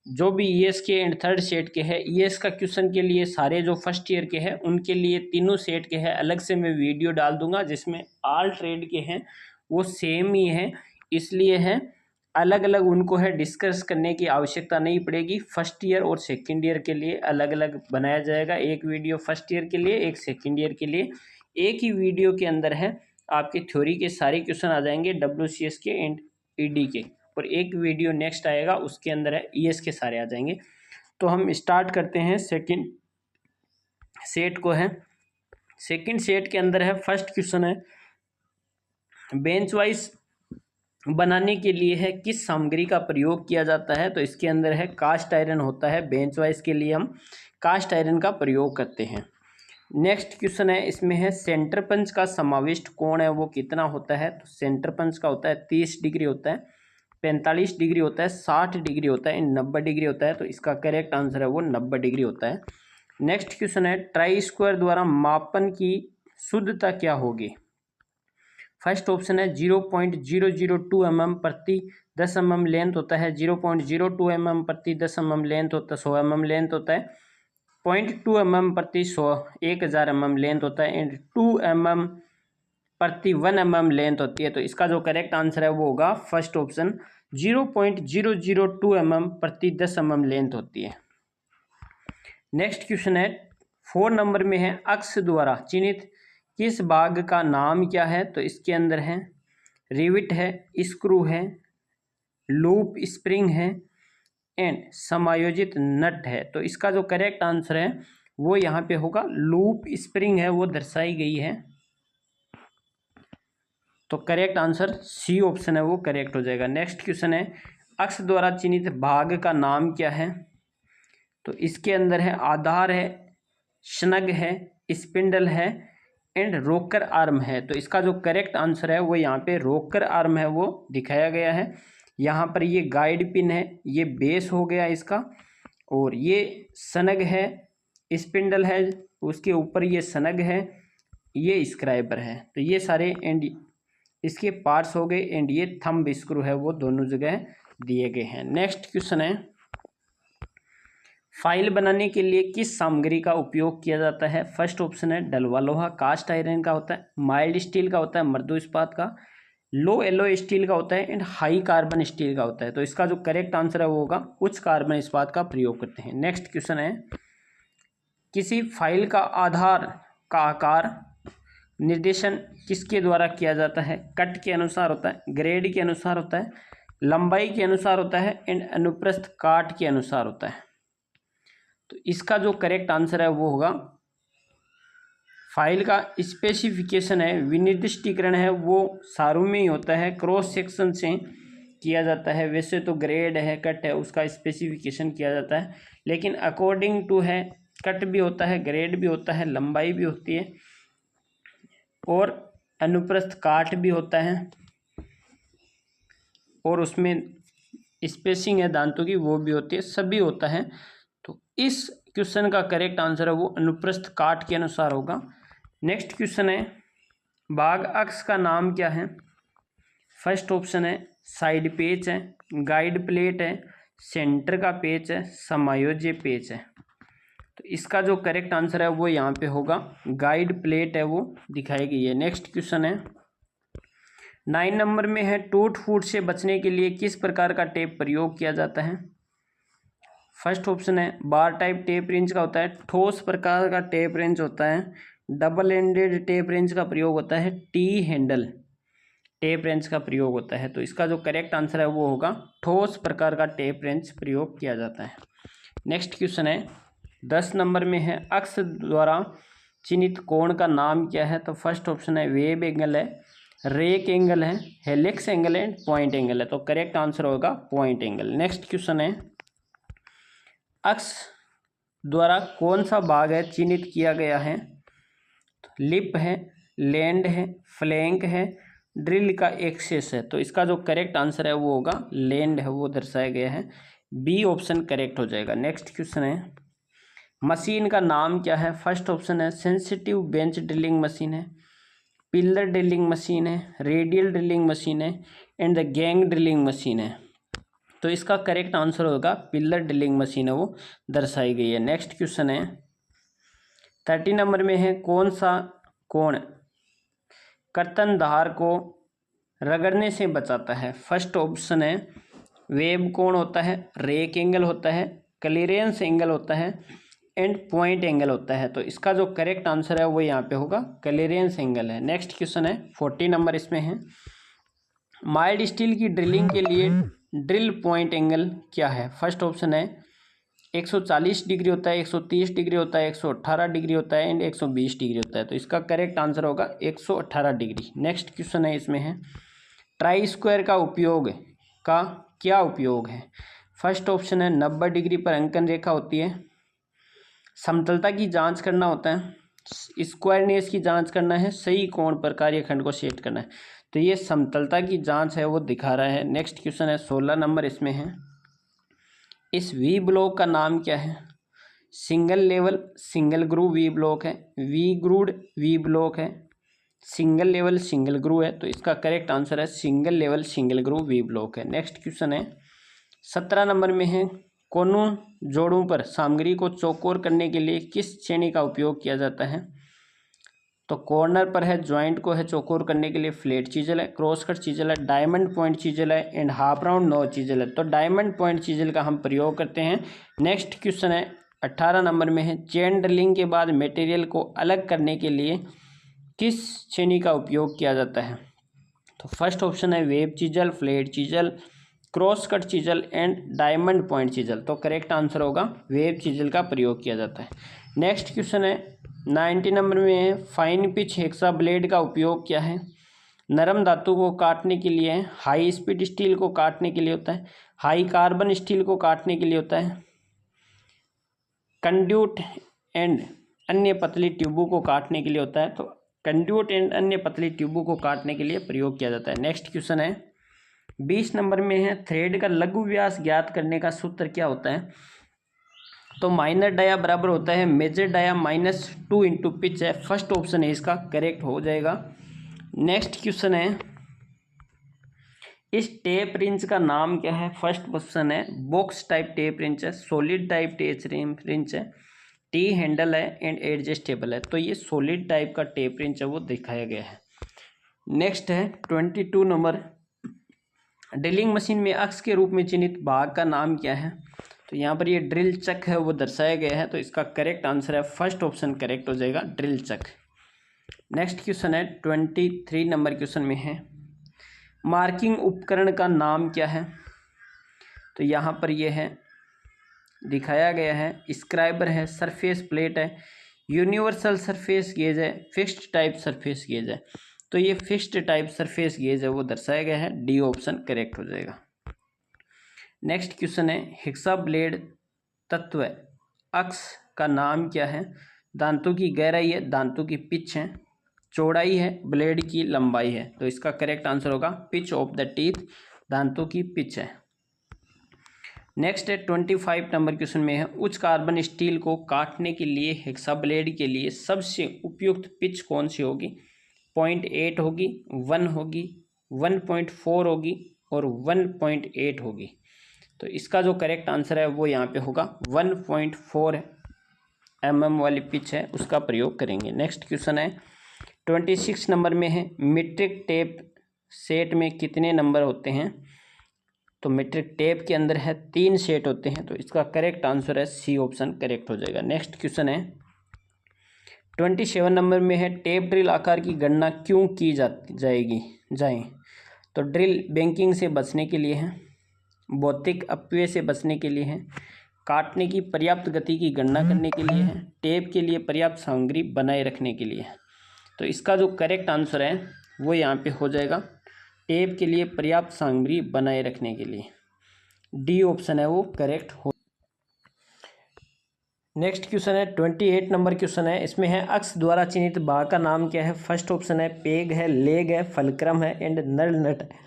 जो भी ईएस के एंड थर्ड सेट के है, ईएस का क्वेश्चन के लिए सारे जो फर्स्ट ईयर के हैं उनके लिए तीनों सेट के हैं अलग से मैं वीडियो डाल दूंगा। जिसमें ऑल ट्रेड के हैं वो सेम ही है, इसलिए है अलग अलग उनको है डिस्कस करने की आवश्यकता नहीं पड़ेगी। फर्स्ट ईयर और सेकंड ईयर के लिए अलग अलग बनाया जाएगा, एक वीडियो फर्स्ट ईयर के लिए, एक सेकंड ईयर के लिए। एक ही वीडियो के अंदर है आपके थ्योरी के सारे क्वेश्चन आ जाएंगे, WCS के एंड ED के, और एक वीडियो नेक्स्ट आएगा उसके अंदर है ES के सारे आ जाएंगे। तो हम स्टार्ट करते हैं सेकंड सेट को है। सेकंड सेट के अंदर है फर्स्ट क्वेश्चन है बेंच वाइज बनाने के लिए है किस सामग्री का प्रयोग किया जाता है? तो इसके अंदर है कास्ट आयरन होता है। बेंच वाइज के लिए हम कास्ट आयरन का प्रयोग करते हैं। नेक्स्ट क्वेश्चन है, इसमें है सेंटर पंच का समाविष्ट कोण है वो कितना होता है। तो सेंटर पंच का होता है 30 डिग्री होता है, 45 डिग्री होता है, 60 डिग्री होता है, 90 डिग्री होता है। तो इसका करेक्ट आंसर है वो 90 डिग्री होता है। नेक्स्ट क्वेश्चन है, ट्राई स्क्वायर द्वारा मापन की शुद्धता क्या होगी। फर्स्ट ऑप्शन है 0.002 mm प्रति 10 mm लेंथ होता है, 0.02 mm प्रति 10 mm लेंथ होता है, 100 mm लेंथ होता है, 0.2 mm प्रति 1000 mm लेंथ होता है, एंड 2 mm प्रति 1 mm लेंथ होती है। तो इसका जो करेक्ट आंसर है वो होगा फर्स्ट ऑप्शन 0.002 mm प्रति 10 mm लेंथ होती है। नेक्स्ट क्वेश्चन है 4 नंबर में है, अक्ष द्वारा चिन्हित किस भाग का नाम क्या है। तो इसके अंदर है रिविट है, स्क्रू है, लूप स्प्रिंग है, एंड समायोजित नट है। तो इसका जो करेक्ट आंसर है वो यहाँ पे होगा लूप स्प्रिंग है वो दर्शाई गई है। तो करेक्ट आंसर सी ऑप्शन है वो करेक्ट हो जाएगा। नेक्स्ट क्वेश्चन है, अक्ष द्वारा चिन्हित भाग का नाम क्या है। तो इसके अंदर है आधार है, स्नग है, स्पिंडल है, एंड रोकर आर्म है। तो इसका जो करेक्ट आंसर है वो यहाँ पे रोकर आर्म है वो दिखाया गया है। यहाँ पर ये गाइड पिन है, ये बेस हो गया इसका, और ये स्नग है, स्पिंडल है, उसके ऊपर ये स्नग है, ये स्क्राइबर है। तो ये सारे एंड इसके पार्ट्स हो गए, एंड ये थंब स्क्रू है वो दोनों जगह दिए गए हैं। नेक्स्ट क्वेश्चन है, फाइल बनाने के लिए किस सामग्री का उपयोग किया जाता है। फर्स्ट ऑप्शन है डलवा लोहा, कास्ट आयरन का होता है, माइल्ड स्टील का होता है, मृदु इस्पात का, लो एलोय स्टील का होता है, एंड हाई कार्बन स्टील का होता है। तो इसका जो करेक्ट आंसर है वो होगा उच्च कार्बन इस्पात का प्रयोग करते हैं। नेक्स्ट क्वेश्चन है, किसी फाइल का आधार का आकार निर्देशन किसके द्वारा किया जाता है। कट के अनुसार होता है, ग्रेड के अनुसार होता है, लंबाई के अनुसार होता है, एंड अनुप्रस्थ काट के अनुसार होता है। तो इसका जो करेक्ट आंसर है वो होगा फाइल का स्पेसिफिकेशन है, विनिर्दिष्टीकरण है वो सार्वमयी होता है, क्रॉस सेक्शन से किया जाता है। वैसे तो ग्रेड है, कट है, उसका स्पेसिफिकेशन किया जाता है, लेकिन अकॉर्डिंग टू है कट भी होता है, ग्रेड भी होता है, लंबाई भी होती है, और अनुप्रस्थ काट भी होता है, और उसमें स्पेसिंग है दांतों की वो भी होती है, सभी होता है। तो इस क्वेश्चन का करेक्ट आंसर है वो अनुप्रस्थ काट के अनुसार होगा। नेक्स्ट क्वेश्चन है, भाग अक्ष का नाम क्या है। फर्स्ट ऑप्शन है साइड पेच है, गाइड प्लेट है, सेंटर का पेच है, समायोज्य पेच है। तो इसका जो करेक्ट आंसर है वो यहाँ पे होगा गाइड प्लेट है वो दिखाई गई है। नेक्स्ट क्वेश्चन है 9 नंबर में है, टूट फूट से बचने के लिए किस प्रकार का टेप प्रयोग किया जाता है। फर्स्ट ऑप्शन है बार टाइप टेप रेंज का होता है, ठोस प्रकार का टेप रेंज होता है, डबल एंडेड टेप रेंज का प्रयोग होता है, टी हैंडल टेप रेंज का प्रयोग होता है। तो इसका जो करेक्ट आंसर है वो होगा ठोस प्रकार का टेप रेंज प्रयोग किया जाता है। नेक्स्ट क्वेश्चन है 10 नंबर में है, अक्ष द्वारा चिन्हित कोण का नाम क्या है। तो फर्स्ट ऑप्शन है वेब एंगल है, रेक एंगल है, हेलिक्स एंगल है, पॉइंट एंगल है। तो करेक्ट आंसर होगा पॉइंट एंगल। नेक्स्ट क्वेश्चन है, अक्ष द्वारा कौन सा भाग है चिन्हित किया गया है। लिप है, लैंड है, फ्लैंक है, ड्रिल का एक्सेस है। तो इसका जो करेक्ट आंसर है वो होगा लैंड है वो दर्शाया गया है, बी ऑप्शन करेक्ट हो जाएगा। नेक्स्ट क्वेश्चन है, मशीन का नाम क्या है। फर्स्ट ऑप्शन है सेंसिटिव बेंच ड्रिलिंग मशीन है, पिलर ड्रिलिंग मशीन है, रेडियल ड्रिलिंग मशीन है, and the gang drilling machine है। तो इसका करेक्ट आंसर होगा पिलर ड्रिलिंग मशीन है वो दर्शाई गई है। नेक्स्ट क्वेश्चन है 30 नंबर में है, कौन सा कोण कर्तन धार को रगड़ने से बचाता है। फर्स्ट ऑप्शन है वेब कोण होता है, रेक एंगल होता है, क्लियरेंस एंगल होता है, एंड पॉइंट एंगल होता है। तो इसका जो करेक्ट आंसर है वो यहाँ पे होगा क्लियरेंस एंगल है। नेक्स्ट क्वेश्चन है 40 नंबर इसमें है, माइल्ड स्टील की ड्रिलिंग के लिए ड्रिल पॉइंट एंगल क्या है। फर्स्ट ऑप्शन है 140 डिग्री होता है, 130 डिग्री होता है, 118 डिग्री होता है, एंड 120 डिग्री होता है। तो इसका करेक्ट आंसर होगा 118 डिग्री। नेक्स्ट क्वेश्चन है इसमें है, ट्राई स्क्वायर का उपयोग का क्या उपयोग है। फर्स्ट ऑप्शन है 90 डिग्री पर अंकन रेखा होती है, समतलता की जांच करना होता है, स्क्वायरनेस की जांच करना है, सही कोण पर कार्यखंड को सेट करना है। तो ये समतलता की जांच है वो दिखा रहा है। नेक्स्ट क्वेश्चन है 16 नंबर इसमें है, इस वी ब्लॉक का नाम क्या है? Single level single groove V block है, वी ग्रूड वी ब्लॉक है, सिंगल लेवल सिंगल ग्रूव है। तो इसका करेक्ट आंसर है single level single groove V block है। नेक्स्ट क्वेश्चन है 17 नंबर में है, कोनों जोड़ों पर सामग्री को चौकोर करने के लिए किस श्रेणी का उपयोग किया जाता है? तो कॉर्नर पर है, ज्वाइंट को है चौकोर करने के लिए फ्लैट चीजल है, क्रॉस कट चीजल है, डायमंड पॉइंट चीजल है and half round nose chisel है। तो डायमंड पॉइंट चीजल का हम प्रयोग करते हैं। नेक्स्ट क्वेश्चन है 18 नंबर में है, चेन ड्रिलिंग के बाद मटेरियल को अलग करने के लिए किस श्रेणी का उपयोग किया जाता है? तो फर्स्ट ऑप्शन है web chisel, flat chisel, cross cut chisel and diamond point chisel. तो करेक्ट आंसर होगा वेब चीजल का प्रयोग किया जाता है। नेक्स्ट क्वेश्चन है 90 नंबर में है, फाइन पिच हेक्सा ब्लेड का उपयोग क्या है? नरम धातु को काटने के लिए, हाई स्पीड स्टील को काटने के लिए होता है, हाई कार्बन स्टील को काटने के लिए होता है, कंड्यूट एंड अन्य पतली ट्यूबों को काटने के लिए होता है। तो कंड्यूट एंड अन्य पतली ट्यूबों को काटने के लिए प्रयोग किया जाता है। नेक्स्ट क्वेश्चन है 20 नंबर में है, थ्रेड का लघु व्यास ज्ञात करने का सूत्र क्या होता है? तो माइनर डाया बराबर होता है मेजर डाया -2 इंटू पिच है। फर्स्ट ऑप्शन है इसका करेक्ट हो जाएगा। नेक्स्ट क्वेश्चन है, इस टेप रिंच का नाम क्या है? फर्स्ट ऑप्शन है बॉक्स टाइप टेप रिंच है, सॉलिड टाइप टेप रिंच है, टी हैंडल है एंड एडजस्टेबल है। तो ये सॉलिड टाइप का टेप रिंच है वो दिखाया गया है। नेक्स्ट है 22 नंबर, ड्रिलिंग मशीन में अक्स के रूप में चिन्हित भाग का नाम क्या है? तो यहाँ पर ये ड्रिल चक है वो दर्शाया गया है। तो इसका करेक्ट आंसर है फर्स्ट ऑप्शन करेक्ट हो जाएगा, ड्रिल चक। नेक्स्ट क्वेश्चन है 23 नंबर क्वेश्चन में है, मार्किंग उपकरण का नाम क्या है? तो यहाँ पर ये है दिखाया गया है, स्क्राइबर है, सरफेस प्लेट है, यूनिवर्सल सरफेस गेज है, फिक्स्ड टाइप सरफेस गेज है। तो ये फिक्स्ड टाइप सरफेस गेज है वो दर्शाया गया है, डी ऑप्शन करेक्ट हो जाएगा। नेक्स्ट क्वेश्चन है, हेक्सा ब्लेड तत्व अक्ष का नाम क्या है? दांतों की गहराई है, दांतों की पिच है, चौड़ाई है, ब्लेड की लंबाई है। तो इसका करेक्ट आंसर होगा पिच ऑफ द टीथ, दांतों की पिच है। नेक्स्ट है 25 नंबर क्वेश्चन में है, उच्च कार्बन स्टील को काटने के लिए हेक्सा ब्लेड के लिए सबसे उपयुक्त पिच कौन सी होगी? 0.8 होगी, 1 होगी, 1.4 होगी और 1.8 होगी। तो इसका जो करेक्ट आंसर है वो यहाँ पे होगा 1.4 mm वाली पिच है उसका प्रयोग करेंगे। नेक्स्ट क्वेश्चन है 26 नंबर में है, मीट्रिक टेप सेट में कितने नंबर होते हैं? तो मीट्रिक टेप के अंदर है 3 सेट होते हैं। तो इसका करेक्ट आंसर है सी ऑप्शन करेक्ट हो जाएगा। नेक्स्ट क्वेश्चन है 27 नंबर में है, टेप ड्रिल आकार की गणना क्यों की जाए? तो ड्रिल बैंकिंग से बचने के लिए है, भौतिक अपव्यय से बचने के लिए है, काटने की पर्याप्त गति की गणना करने के लिए है, टेप के लिए पर्याप्त सामग्री बनाए रखने के लिए है। तो इसका जो करेक्ट आंसर है वो यहाँ पे हो जाएगा टेप के लिए पर्याप्त सामग्री बनाए रखने के लिए, डी ऑप्शन है वो करेक्ट हो। नेक्स्ट क्वेश्चन है 28 नंबर क्वेश्चन है, इसमें है अक्ष द्वारा चिन्हित भाग का नाम क्या है? फर्स्ट ऑप्शन है पेग है, लेग है, फलक्रम है एंड नल नट है।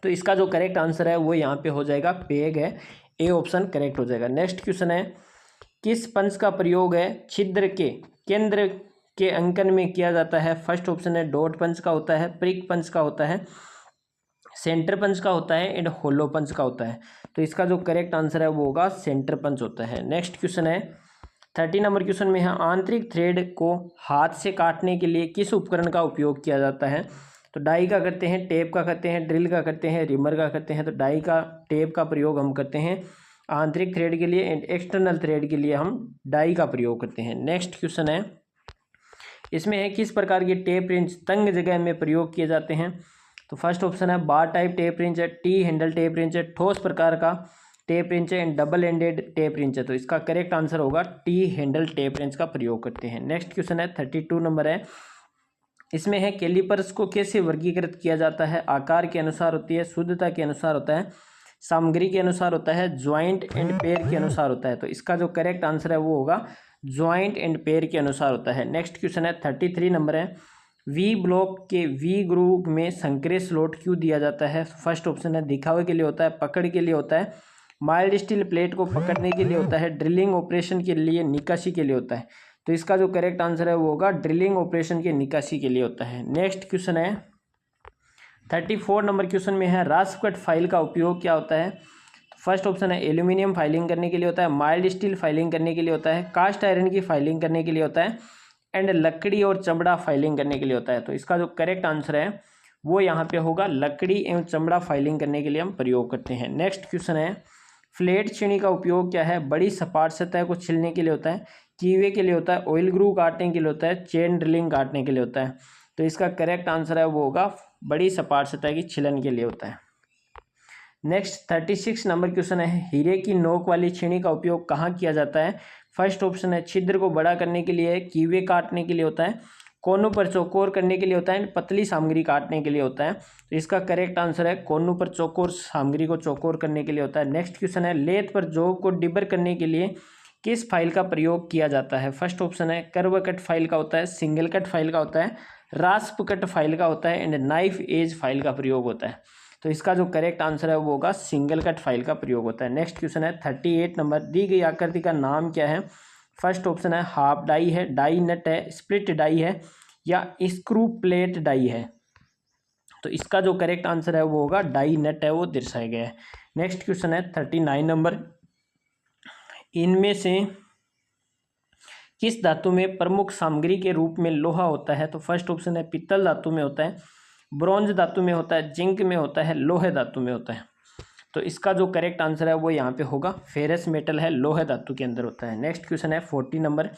तो इसका जो करेक्ट आंसर है वो यहाँ पे हो जाएगा पेग है, ए ऑप्शन करेक्ट हो जाएगा। नेक्स्ट क्वेश्चन है, किस पंच का प्रयोग है छिद्र के केंद्र के अंकन में किया जाता है? फर्स्ट ऑप्शन है डॉट पंच का होता है, प्रिक पंच का होता है, सेंटर पंच का होता है एंड होलो पंच का होता है। तो इसका जो करेक्ट आंसर है वो होगा सेंटर पंच होता है। नेक्स्ट क्वेश्चन है 30 नंबर क्वेश्चन में है, आंतरिक थ्रेड को हाथ से काटने के लिए किस उपकरण का उपयोग किया जाता है? तो डाई का करते हैं, टेप का करते हैं, ड्रिल का करते हैं, रिमर का करते हैं। तो डाई का टेप का प्रयोग हम करते हैं आंतरिक थ्रेड के लिए एंड एक्सटर्नल थ्रेड के लिए हम डाई का प्रयोग करते हैं। नेक्स्ट क्वेश्चन है, इसमें है किस प्रकार के टेप रिंच तंग जगह में प्रयोग किए जाते हैं? तो फर्स्ट ऑप्शन है बार टाइप टेप रिंच है, टी हैंडल टेप रिंच है, ठोस प्रकार का टेप रिंच है and double ended tape wrench है। तो इसका करेक्ट आंसर होगा टी हैंडल टेप रिंच का प्रयोग करते हैं। नेक्स्ट क्वेश्चन है 32 नंबर है, इसमें है कैलिपर्स को कैसे वर्गीकृत किया जाता है? आकार के अनुसार होती है, शुद्धता के अनुसार होता है, सामग्री के अनुसार होता है, ज्वाइंट एंड पेयर के अनुसार होता है। तो इसका जो करेक्ट आंसर है वो होगा ज्वाइंट एंड पेयर के अनुसार होता है। नेक्स्ट क्वेश्चन है 33 नंबर है, वी ब्लॉक के वी ग्रुप में संकरे स्लॉट क्यों दिया जाता है? फर्स्ट ऑप्शन है दिखावे के लिए होता है, पकड़ के लिए होता है, माइल्ड स्टील प्लेट को पकड़ने के लिए होता है, ड्रिलिंग ऑपरेशन के लिए, निकासी के लिए होता है। तो इसका जो करेक्ट आंसर है वो होगा ड्रिलिंग ऑपरेशन के निकासी के लिए होता है। नेक्स्ट क्वेश्चन है 34 नंबर क्वेश्चन में है, रास्प कट फाइल का उपयोग क्या होता है? फर्स्ट ऑप्शन है एल्यूमिनियम फाइलिंग करने के लिए होता है, माइल्ड स्टील फाइलिंग करने के लिए होता है, कास्ट आयरन की फाइलिंग करने के लिए होता है, एंड लकड़ी और चमड़ा फाइलिंग करने के लिए होता है। तो इसका जो करेक्ट आंसर है वो यहाँ पे होगा लकड़ी एवं चमड़ा फाइलिंग करने के लिए हम प्रयोग करते हैं। नेक्स्ट क्वेश्चन है, फ्लैट छीनी का उपयोग क्या है? बड़ी सपाट सतह को छिलने के लिए होता है, कीवे के लिए होता है, ऑयल ग्रू काटने के लिए होता है, चेन ड्रिलिंग काटने के लिए होता है। तो इसका करेक्ट आंसर है वो होगा बड़ी सपाट सतह की छिलन के लिए होता है। नेक्स्ट 36 नंबर क्वेश्चन है, हीरे की नोक वाली छीनी का उपयोग कहाँ किया जाता है? फर्स्ट ऑप्शन है छिद्र को बड़ा करने के लिए, कीवे काटने के लिए होता है, कोनों पर चौकोर करने के लिए होता है, पतली सामग्री काटने के लिए होता है। तो इसका करेक्ट आंसर है कोनों पर चौकोर सामग्री को चौकोर करने के लिए होता है। नेक्स्ट क्वेश्चन है, लेथ पर जॉब को डिबर करने के लिए किस फाइल का प्रयोग किया जाता है? फर्स्ट ऑप्शन है कर्व कट फाइल का होता है, सिंगल कट फाइल का होता है, रास्प कट फाइल का होता है, एंड नाइफ एज फाइल का प्रयोग होता है। तो इसका जो करेक्ट आंसर है वो होगा सिंगल कट फाइल का प्रयोग होता है। नेक्स्ट क्वेश्चन है 38 नंबर, दी गई आकृति का नाम क्या है? फर्स्ट ऑप्शन है हाफ डाई है, डाई नट है, स्प्लिट डाई है, या स्क्रू प्लेट डाई है। तो इसका जो करेक्ट आंसर है वो होगा डाई नट है, वो दर्शाया गया है। नेक्स्ट क्वेश्चन है 39 नंबर, इनमें से किस धातु में प्रमुख सामग्री के रूप में लोहा होता है? तो फर्स्ट ऑप्शन है पित्तल धातु में होता है, ब्रॉन्ज धातु में होता है, जिंक में होता है, लोहे धातु में होता है। तो इसका जो करेक्ट आंसर है वो यहाँ पे होगा फेरस मेटल है, लोहे धातु के अंदर होता है। नेक्स्ट क्वेश्चन है 40 नंबर,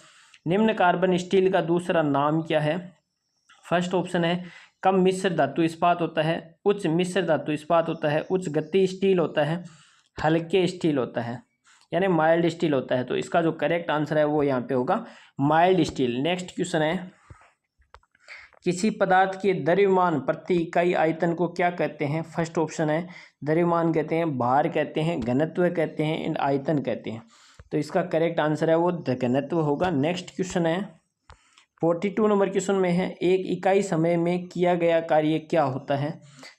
निम्न कार्बन स्टील का दूसरा नाम क्या है? फर्स्ट ऑप्शन है कम मिश्र धातु इस्पात होता है, उच्च मिश्र धातु इस्पात होता है, उच्च गति स्टील होता है, हल्के स्टील होता है, यानी माइल्ड स्टील होता है। तो इसका जो करेक्ट आंसर है वो यहाँ पे होगा माइल्ड स्टील। नेक्स्ट क्वेश्चन है, किसी पदार्थ के द्रव्यमान प्रति इकाई आयतन को क्या कहते हैं? फर्स्ट ऑप्शन है द्रव्यमान कहते हैं, भार कहते हैं, घनत्व कहते हैं, एंड आयतन कहते हैं। तो इसका करेक्ट आंसर है वो घनत्व होगा। नेक्स्ट क्वेश्चन है 42 नंबर क्वेश्चन में है, एक इकाई समय में किया गया कार्य क्या होता है?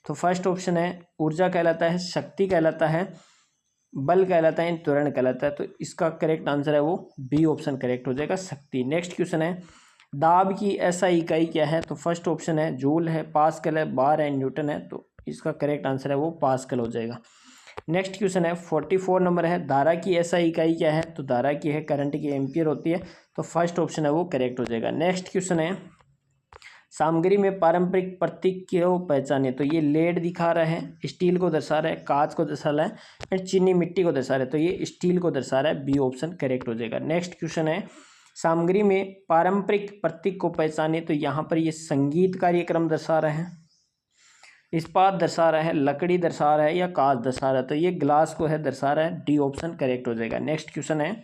तो फर्स्ट ऑप्शन है ऊर्जा कहलाता है, शक्ति कहलाता है, बल कहलाता है, त्वरण कहलाता है। तो इसका करेक्ट आंसर है वो बी ऑप्शन करेक्ट हो जाएगा, शक्ति। नेक्स्ट क्वेश्चन है, दाब की ऐसा इकाई क्या है? तो फर्स्ट ऑप्शन है जूल है, पास्कल है, बार है, न्यूटन है। तो इसका करेक्ट आंसर है वो पास्कल हो जाएगा। नेक्स्ट क्वेश्चन है 44 नंबर है, धारा की ऐसा इकाई क्या है? तो धारा की है करंट की एम्पियर होती है। तो फर्स्ट ऑप्शन है वो करेक्ट हो जाएगा। नेक्स्ट क्वेश्चन है, सामग्री में पारंपरिक प्रतीक को पहचाने। तो ये लेड दिखा रहा है, स्टील को दर्शा रहा है, कांच को दर्शा रहा है, एंड चीनी मिट्टी को दर्शा रहा है। तो ये स्टील को दर्शा रहा है, बी ऑप्शन करेक्ट हो जाएगा। नेक्स्ट क्वेश्चन है, सामग्री में पारंपरिक प्रतीक को पहचाने। तो यहाँ पर ये संगीत कार्यक्रम दर्शा रहा है, इस्पात दर्शा रहा है, लकड़ी दर्शा रहा है, या कांच दर्शा रहा है। तो ये ग्लास को है दर्शा रहा है, डी ऑप्शन करेक्ट हो जाएगा। नेक्स्ट क्वेश्चन है,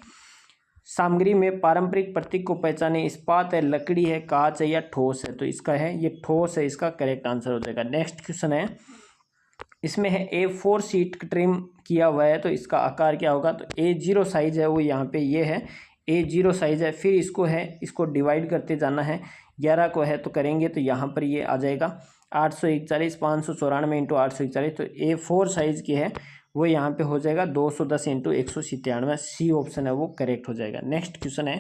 सामग्री में पारंपरिक प्रतीक को पहचाने, इस्पात है, लकड़ी है, कांच है, या ठोस है। तो इसका है ये ठोस है, इसका करेक्ट आंसर हो जाएगा। नेक्स्ट क्वेश्चन है, इसमें है A4 शीट ट्रिम किया हुआ है। तो इसका आकार क्या होगा? तो A0 साइज है वो यहाँ पे ये है, A0 साइज है। फिर इसको डिवाइड करते जाना है, 11 को है तो करेंगे तो यहाँ पर ये आ जाएगा 841, 594 इंटू 841। तो A4 साइज की है वो यहाँ पे हो जाएगा 210 इंटू 197। सी ऑप्शन है वो करेक्ट हो जाएगा। नेक्स्ट क्वेश्चन है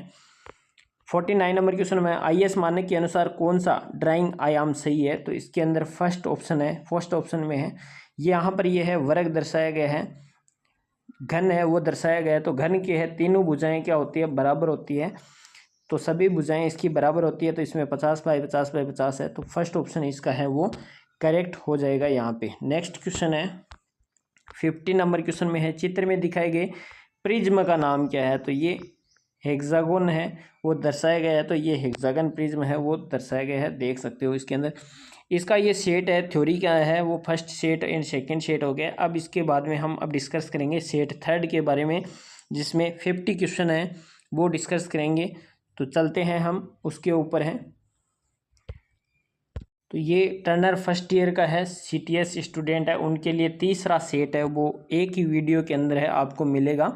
49 नंबर क्वेश्चन में, IS मानक के अनुसार कौन सा ड्राइंग आयाम सही है? तो इसके अंदर फर्स्ट ऑप्शन में है, यहाँ पर ये है वर्ग दर्शाया गया है, घन है वो दर्शाया गया है। तो घन के है तीनों भुजाएं क्या होती है? बराबर होती है। तो सभी भुजाएं इसकी बराबर होती है। तो इसमें 50/50/50 है। तो फर्स्ट ऑप्शन इसका है वो करेक्ट हो जाएगा यहाँ पे। नेक्स्ट क्वेश्चन है 50 नंबर क्वेश्चन में है, चित्र में दिखाए गए प्रिज्म का नाम क्या है? तो ये हेक्सागोन है वो दर्शाया गया है। तो ये हेक्सागन प्रिज्म है वो दर्शाया गया है, देख सकते हो इसके अंदर। इसका ये सेट है, थ्योरी क्या है वो first set and second set हो गया। अब इसके बाद में हम अब डिस्कस करेंगे सेट थर्ड के बारे में, जिसमें 50 क्वेश्चन है वो डिस्कस करेंगे। तो चलते हैं हम उसके ऊपर हैं। तो ये टर्नर फर्स्ट ईयर का है, CTS स्टूडेंट है, उनके लिए तीसरा सेट है, वो एक ही वीडियो के अंदर है, आपको मिलेगा।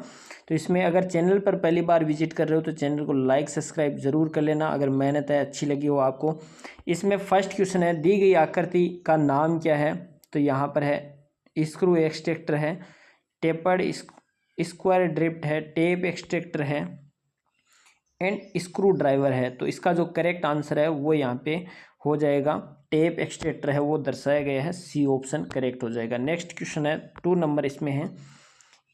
तो इसमें अगर चैनल पर पहली बार विजिट कर रहे हो तो चैनल को लाइक सब्सक्राइब ज़रूर कर लेना, अगर मेहनत है अच्छी लगी हो आपको। इसमें फर्स्ट क्वेश्चन है, दी गई आकृति का नाम क्या है? तो यहाँ पर है स्क्रू एक्सट्रैक्टर है, टेपर्ड स्क्वायर ड्रिफ्ट है, टेप एक्सट्रैक्टर है एंड स्क्रू ड्राइवर है। तो इसका जो करेक्ट आंसर है वो यहाँ पे हो जाएगा टेप एक्सट्रैक्टर है, वो दर्शाया गया है, सी ऑप्शन करेक्ट हो जाएगा। नेक्स्ट क्वेश्चन है 2 नंबर, इसमें है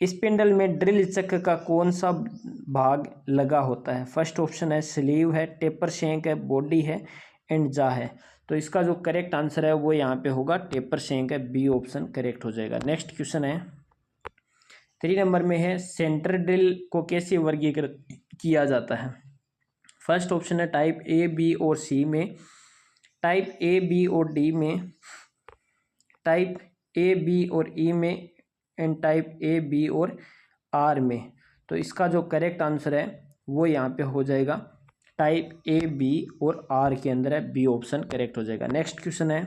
स्पिंडल में ड्रिल चक्र का कौन सा भाग लगा होता है? फर्स्ट ऑप्शन है स्लीव है, टेपर शेंक है, बॉडी है एंड जा है। तो इसका जो करेक्ट आंसर है वो यहाँ पे होगा टेपर शेंक है, बी ऑप्शन करेक्ट हो जाएगा। नेक्स्ट क्वेश्चन है 3 नंबर में है सेंटर ड्रिल को कैसे वर्गीकृत किया जाता है? फर्स्ट ऑप्शन है टाइप ए, बी और सी में, टाइप ए, बी और डी में, टाइप ए, बी और ई में एंड टाइप ए, बी और आर में। तो इसका जो करेक्ट आंसर है वो यहाँ पे हो जाएगा टाइप ए, बी और आर के अंदर है, बी ऑप्शन करेक्ट हो जाएगा। नेक्स्ट क्वेश्चन है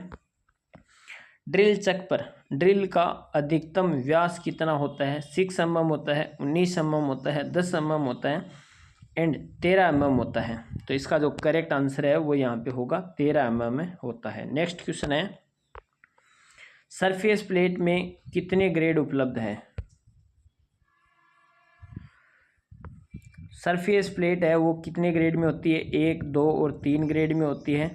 ड्रिल चक पर ड्रिल का अधिकतम व्यास कितना होता है? 6 mm होता है, 19 mm होता है, 10 mm होता है एंड 13 mm होता है। तो इसका जो करेक्ट आंसर है वो यहाँ पे होगा 13 mm में होता है। नेक्स्ट क्वेश्चन है सरफेस प्लेट में कितने ग्रेड उपलब्ध है? सरफेस प्लेट है वो कितने ग्रेड में होती है? 1, 2 और 3 ग्रेड में होती है।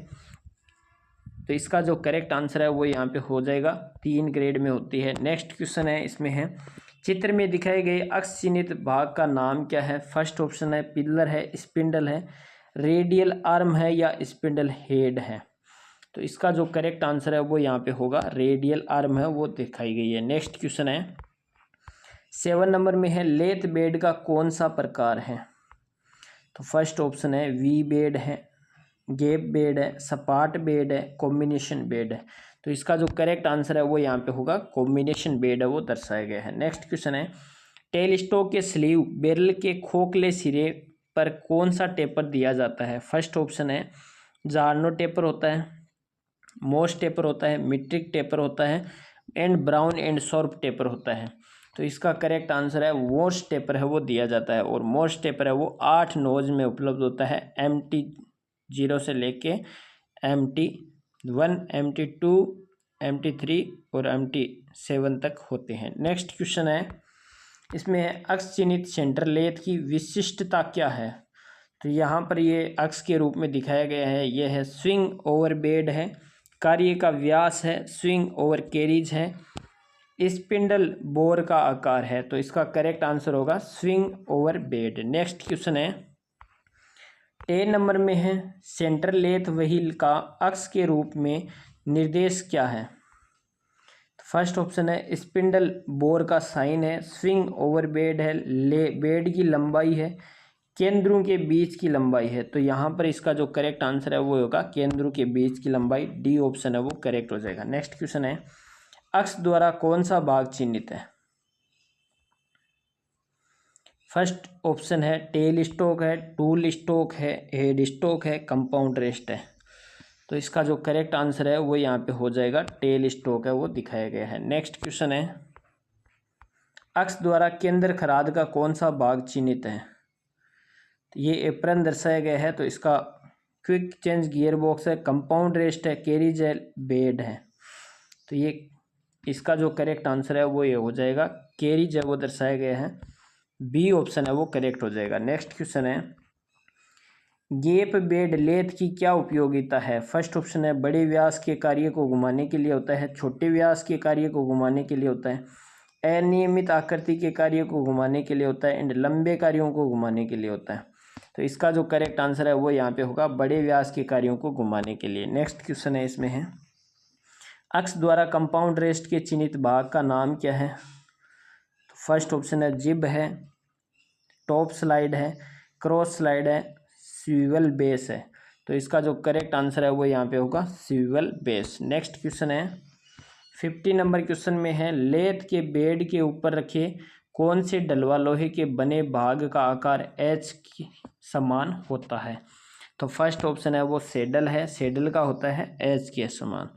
तो इसका जो करेक्ट आंसर है वो यहाँ पे हो जाएगा 3 ग्रेड में होती है। नेक्स्ट क्वेश्चन है, इसमें है चित्र में दिखाए गए अक्ष चिन्हित भाग का नाम क्या है? फर्स्ट ऑप्शन है पिलर है, स्पिंडल है, रेडियल आर्म है या स्पिंडल हेड है। तो इसका जो करेक्ट आंसर है वो यहाँ पे होगा रेडियल आर्म है, वो दिखाई गई है। नेक्स्ट क्वेश्चन है 7 नंबर में है लेथ बेड का कौन सा प्रकार है? तो फर्स्ट ऑप्शन है वी बेड है, गैप बेड है, सपाट बेड है, कॉम्बिनेशन बेड है। तो इसका जो करेक्ट आंसर है वो यहाँ पे होगा कॉम्बिनेशन बेड है, वो दर्शाया गया है। नेक्स्ट क्वेश्चन है टेल स्टॉक के स्लीव बैरल के खोखले सिरे पर कौन सा टेपर दिया जाता है? फर्स्ट ऑप्शन है जार्नो टेपर होता है, मोस्ट टेपर होता है, मीट्रिक टेपर होता है and brown and sharp taper होता है। तो इसका करेक्ट आंसर है मोस्ट टेपर है, वो दिया जाता है और मोस्ट टेपर है वो 8 नोज में उपलब्ध होता है, MT0 से लेके MT1, MT2, MT3 और MT7 तक होते हैं। नेक्स्ट क्वेश्चन है इसमें है अक्ष चिन्हित सेंटर लेथ की विशिष्टता क्या है? तो यहाँ पर ये अक्ष के रूप में दिखाया गया है, ये है स्विंग ओवर बेड है, कार्य का व्यास है, स्विंग ओवर कैरिज है, स्पिंडल बोर का आकार है। तो इसका करेक्ट आंसर होगा swing over bed. Next question है 10 नंबर में है सेंटर लेथ व्हील का अक्ष के रूप में निर्देश क्या है? फर्स्ट ऑप्शन है स्पिंडल बोर का साइन है, स्विंग ओवर बेड है, बेड की लंबाई है, केंद्रों के बीच की लंबाई है। तो यहाँ पर इसका जो करेक्ट आंसर है वो होगा केंद्रों के बीच की लंबाई, डी ऑप्शन है वो करेक्ट हो जाएगा। नेक्स्ट क्वेश्चन है अक्ष द्वारा कौन सा भाग चिन्हित है? फर्स्ट ऑप्शन है टेल स्टॉक है, टूल स्टॉक है, हेड स्टॉक है, कंपाउंड रेस्ट है। तो इसका जो करेक्ट आंसर है वो यहाँ पे हो जाएगा टेल स्टॉक है, वो दिखाया गया है। नेक्स्ट क्वेश्चन है अक्ष द्वारा केंद्र खराद का कौन सा भाग चिन्हित है? तो ये एप्रन दर्शाया गया है, तो इसका क्विक चेंज गियर बॉक्स है, कंपाउंड रेस्ट है, कैरिज है, बेड है। तो ये इसका जो करेक्ट आंसर है वो ये हो जाएगा कैरिज है, वो दर्शाया गया है, बी ऑप्शन है वो करेक्ट हो जाएगा। नेक्स्ट क्वेश्चन है गैप बेड लेथ की क्या उपयोगिता है? फर्स्ट ऑप्शन है बड़े व्यास के कार्य को घुमाने के लिए होता है, छोटे व्यास के कार्य को घुमाने के लिए होता है, अनियमित आकृति के कार्य को घुमाने के लिए होता है एंड लंबे कार्यों को घुमाने के लिए होता है। तो इसका जो करेक्ट आंसर है वो यहाँ पे होगा बड़े व्यास के कार्यों को घुमाने के लिए। नेक्स्ट क्वेश्चन है इसमें है अक्ष द्वारा कंपाउंड रेस्ट के चिन्हित भाग का नाम क्या है? तो फर्स्ट ऑप्शन है जिब है, टॉप स्लाइड है, क्रॉस स्लाइड है, स्विवल बेस है। तो इसका जो करेक्ट आंसर है वो यहाँ पे होगा स्विवल बेस। नेक्स्ट क्वेश्चन है 50 नंबर क्वेश्चन में है लेथ के बेड के ऊपर रखे कौन से डलवा लोहे के बने भाग का आकार एच के समान होता है? तो फर्स्ट ऑप्शन है वो सेडल है, सेडल का होता है एज के समान।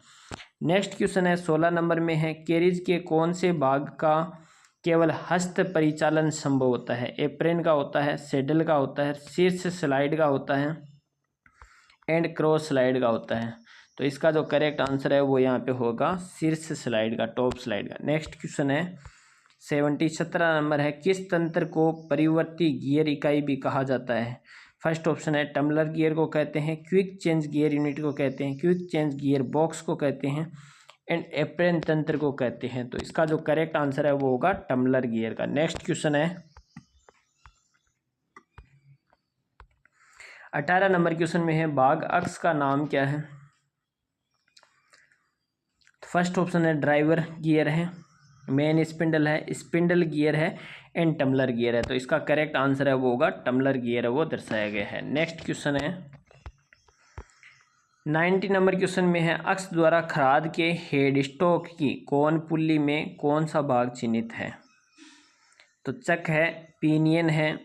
नेक्स्ट क्वेश्चन है 16 नंबर में है, कैरिज के कौन से भाग का केवल हस्त परिचालन संभव होता है? एप्रेन का होता है, सेडल का होता है, शीर्ष स्लाइड का होता है एंड क्रॉस स्लाइड का होता है। तो इसका जो करेक्ट आंसर है वो यहाँ पे होगा शीर्ष स्लाइड का, टॉप स्लाइड का। नेक्स्ट क्वेश्चन है 17 नंबर है, किस तंत्र को परिवर्ती गियर इकाई भी कहा जाता है? फर्स्ट ऑप्शन है टम्बलर गियर को कहते हैं, क्विक चेंज गियर यूनिट को कहते हैं, क्विक चेंज गियर बॉक्स को कहते हैं एंड एप्रेन तंत्र को कहते हैं। तो इसका जो करेक्ट आंसर है वो होगा टम्बलर गियर का। नेक्स्ट क्वेश्चन है 18 नंबर क्वेश्चन में है, भाग अक्ष का नाम क्या है? फर्स्ट ऑप्शन है ड्राइवर गियर है, मेन स्पिंडल है, स्पिंडल गियर है एंड टम्बलर गियर है। तो इसका करेक्ट आंसर है वो होगा टम्बलर गियर है, वो दर्शाया गया है। नेक्स्ट क्वेश्चन है 90 नंबर क्वेश्चन में है, अक्ष द्वारा खराद के हेड स्टॉक की कौन पुल्ली में कौन सा भाग चिन्हित है? तो चक है, पिनियन है,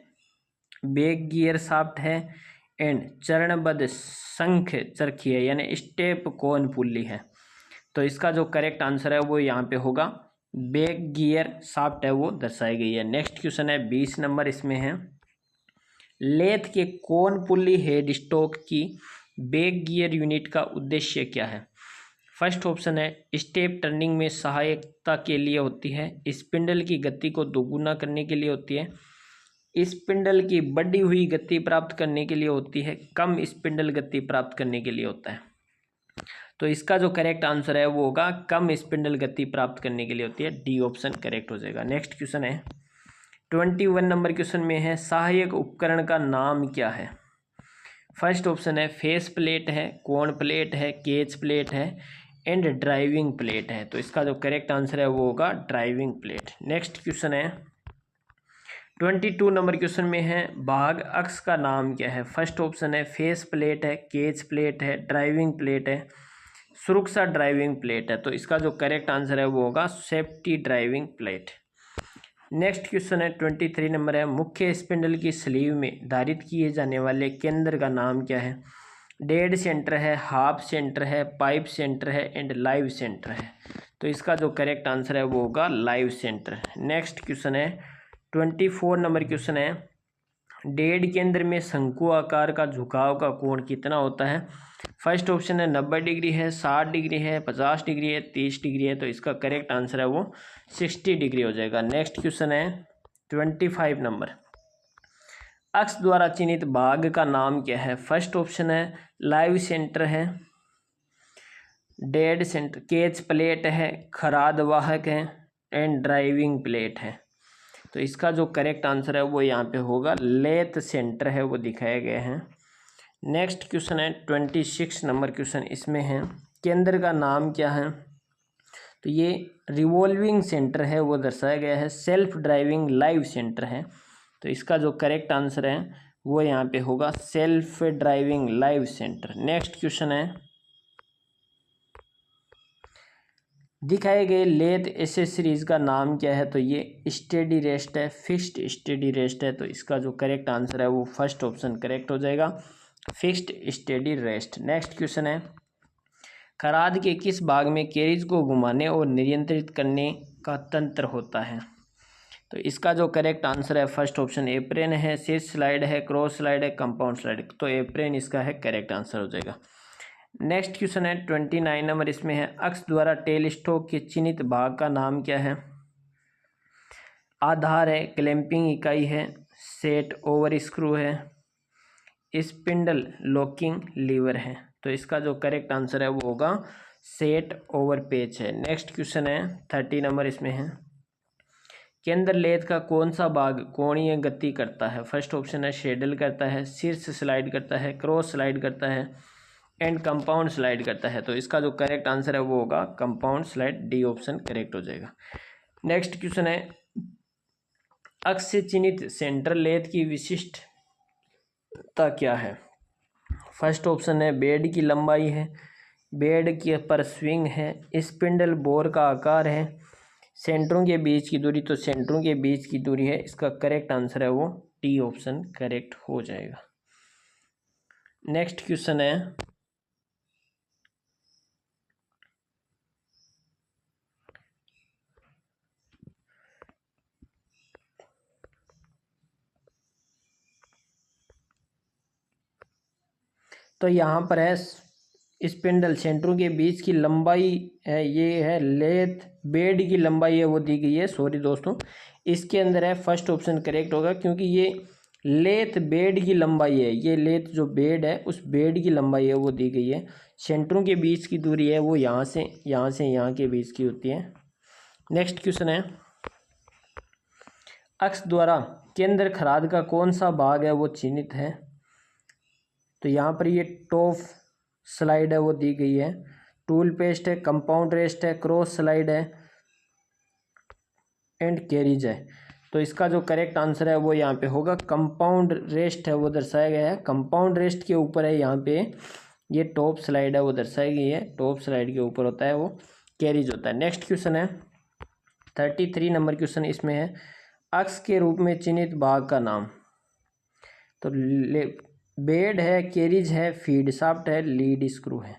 बैक गियर शाफ्ट है एंड चरणबद्ध शंख चरखी है, यानी स्टेप कौन पुल्ली है। तो इसका जो करेक्ट आंसर है वो यहाँ पे होगा बैक गियर शाफ्ट है, वो दर्शाई गई है। नेक्स्ट क्वेश्चन है 20 नंबर, इसमें है लेथ के कौन पुल्ली हेड स्टॉक की बैक गियर यूनिट का उद्देश्य क्या है? फर्स्ट ऑप्शन है स्टेप टर्निंग में सहायता के लिए होती है, स्पिंडल की गति को दोगुना करने के लिए होती है, स्पिंडल की बढ़ी हुई गति प्राप्त करने के लिए होती है, कम स्पिंडल गति प्राप्त करने के लिए होता है। तो इसका जो करेक्ट आंसर है वो होगा कम स्पिंडल गति प्राप्त करने के लिए होती है, डी ऑप्शन करेक्ट हो जाएगा। नेक्स्ट क्वेश्चन है 21 नंबर क्वेश्चन में है, सहायक उपकरण का नाम क्या है? फर्स्ट ऑप्शन है फेस प्लेट है, कोण प्लेट है, केज प्लेट है एंड ड्राइविंग प्लेट है। तो इसका जो करेक्ट आंसर है वो होगा ड्राइविंग प्लेट। नेक्स्ट क्वेश्चन है 22 नंबर क्वेश्चन में है, भाग अक्ष का नाम क्या है? फर्स्ट ऑप्शन है फेस प्लेट है, केज प्लेट है, ड्राइविंग प्लेट है, सुरक्षा ड्राइविंग प्लेट है। तो इसका जो करेक्ट आंसर है वो होगा safety driving plate. Next question है 23 नंबर है, मुख्य स्पिंडल की स्लीव में धारित किए जाने वाले केंद्र का नाम क्या है? डेड सेंटर है, हाफ सेंटर है, पाइप सेंटर है एंड लाइव सेंटर है। तो इसका जो करेक्ट आंसर है वो होगा लाइव सेंटर। नेक्स्ट क्वेश्चन है 24 नंबर क्वेश्चन है, डेड केंद्र में शंकु आकार का झुकाव का कोण कितना होता है? फर्स्ट ऑप्शन है 90 डिग्री है, 60 डिग्री है, 50 डिग्री है, 30 डिग्री है। तो इसका करेक्ट आंसर है वो 60 डिग्री हो जाएगा। नेक्स्ट क्वेश्चन है 25 नंबर, अक्ष द्वारा चिन्हित भाग का नाम क्या है? फर्स्ट ऑप्शन है लाइव सेंटर है, डेड सेंटर, केज प्लेट है, खराद वाहक है एंड ड्राइविंग प्लेट है। तो इसका जो करेक्ट आंसर है वो यहाँ पे होगा लेथ सेंटर है, वो दिखाए गए हैं। नेक्स्ट क्वेश्चन है 26 नंबर क्वेश्चन, इसमें है केंद्र का नाम क्या है? तो ये रिवॉल्विंग सेंटर है, वो दर्शाया गया है, सेल्फ ड्राइविंग लाइव सेंटर है। तो इसका जो करेक्ट आंसर है वो यहाँ पे होगा self driving live centre. Next question है, दिखाए गए लेथ एसेसरीज का नाम क्या है? तो ये स्टेडी रेस्ट है, फिक्स्ड स्टेडी रेस्ट है। तो इसका जो करेक्ट आंसर है वो फर्स्ट ऑप्शन करेक्ट हो जाएगा, fixed steady rest. Next question है, खराद के किस भाग में कैरिज को घुमाने और नियंत्रित करने का तंत्र होता है? तो इसका जो करेक्ट आंसर है फर्स्ट ऑप्शन एप्रेन है, शीर्ष स्लाइड है, क्रॉस स्लाइड है, कंपाउंड स्लाइड। तो एप्रेन इसका है करेक्ट आंसर हो जाएगा। नेक्स्ट क्वेश्चन है 29 नंबर, इसमें है अक्ष द्वारा टेल स्टॉक के चिन्हित भाग का नाम क्या है? आधार है, क्लैंपिंग इकाई है, सेट ओवर स्क्रू है, स्पिंडल लॉकिंग लीवर है। तो इसका जो करेक्ट आंसर है वो होगा सेट ओवर पेच है। नेक्स्ट क्वेश्चन है 30 नंबर, इसमें है केंद्र लेथ का कौन सा भाग कोणीय गति करता है? फर्स्ट ऑप्शन है शेडल करता है, शीर्ष स्लाइड करता है, क्रॉस स्लाइड करता है एंड कंपाउंड स्लाइड करता है। तो इसका जो करेक्ट आंसर है वो होगा compound slide, D option correct हो जाएगा। नेक्स्ट क्वेश्चन है, अक्ष से चिन्हित सेंट्रल लेथ की विशिष्टता क्या है? फर्स्ट ऑप्शन है बेड की लंबाई है, बेड के पर स्विंग है, स्पिंडल बोर का आकार है, सेंटरों के बीच की दूरी। तो सेंटरों के बीच की दूरी है, इसका करेक्ट आंसर है वो डी ऑप्शन करेक्ट हो जाएगा। नेक्स्ट क्वेश्चन है तो यहाँ पर है स्पिंडल सेंटरों के बीच की लंबाई है, ये है लेथ बेड की लंबाई है वो दी गई है। सॉरी दोस्तों, इसके अंदर है फर्स्ट ऑप्शन करेक्ट होगा, क्योंकि ये लेथ बेड की लंबाई है, ये लेथ जो बेड है उस बेड की लंबाई है वो दी गई है। सेंटरों के बीच की दूरी है वो यहाँ से यहाँ के बीच की होती है। नेक्स्ट क्वेश्चन है अक्ष द्वारा केंद्र खराद का कौन सा भाग है वो चिन्हित है। तो यहाँ पर ये टॉप स्लाइड है वो दी गई है, टूल पेस्ट है, कंपाउंड रेस्ट है, क्रॉस स्लाइड है एंड कैरिज है। तो इसका जो करेक्ट आंसर है वो यहाँ पे होगा कंपाउंड रेस्ट है वो दर्शाया गया है। कंपाउंड रेस्ट के ऊपर है यहाँ पे ये टॉप स्लाइड है वो दर्शाई गई है, टॉप स्लाइड के ऊपर होता है वो कैरिज होता है। नेक्स्ट क्वेश्चन है 33 नंबर क्वेश्चन, इसमें है अक्ष के रूप में चिन्हित भाग का नाम। तो बेड है, कैरिज है, फीड शाफ्ट है, लीड स्क्रू है।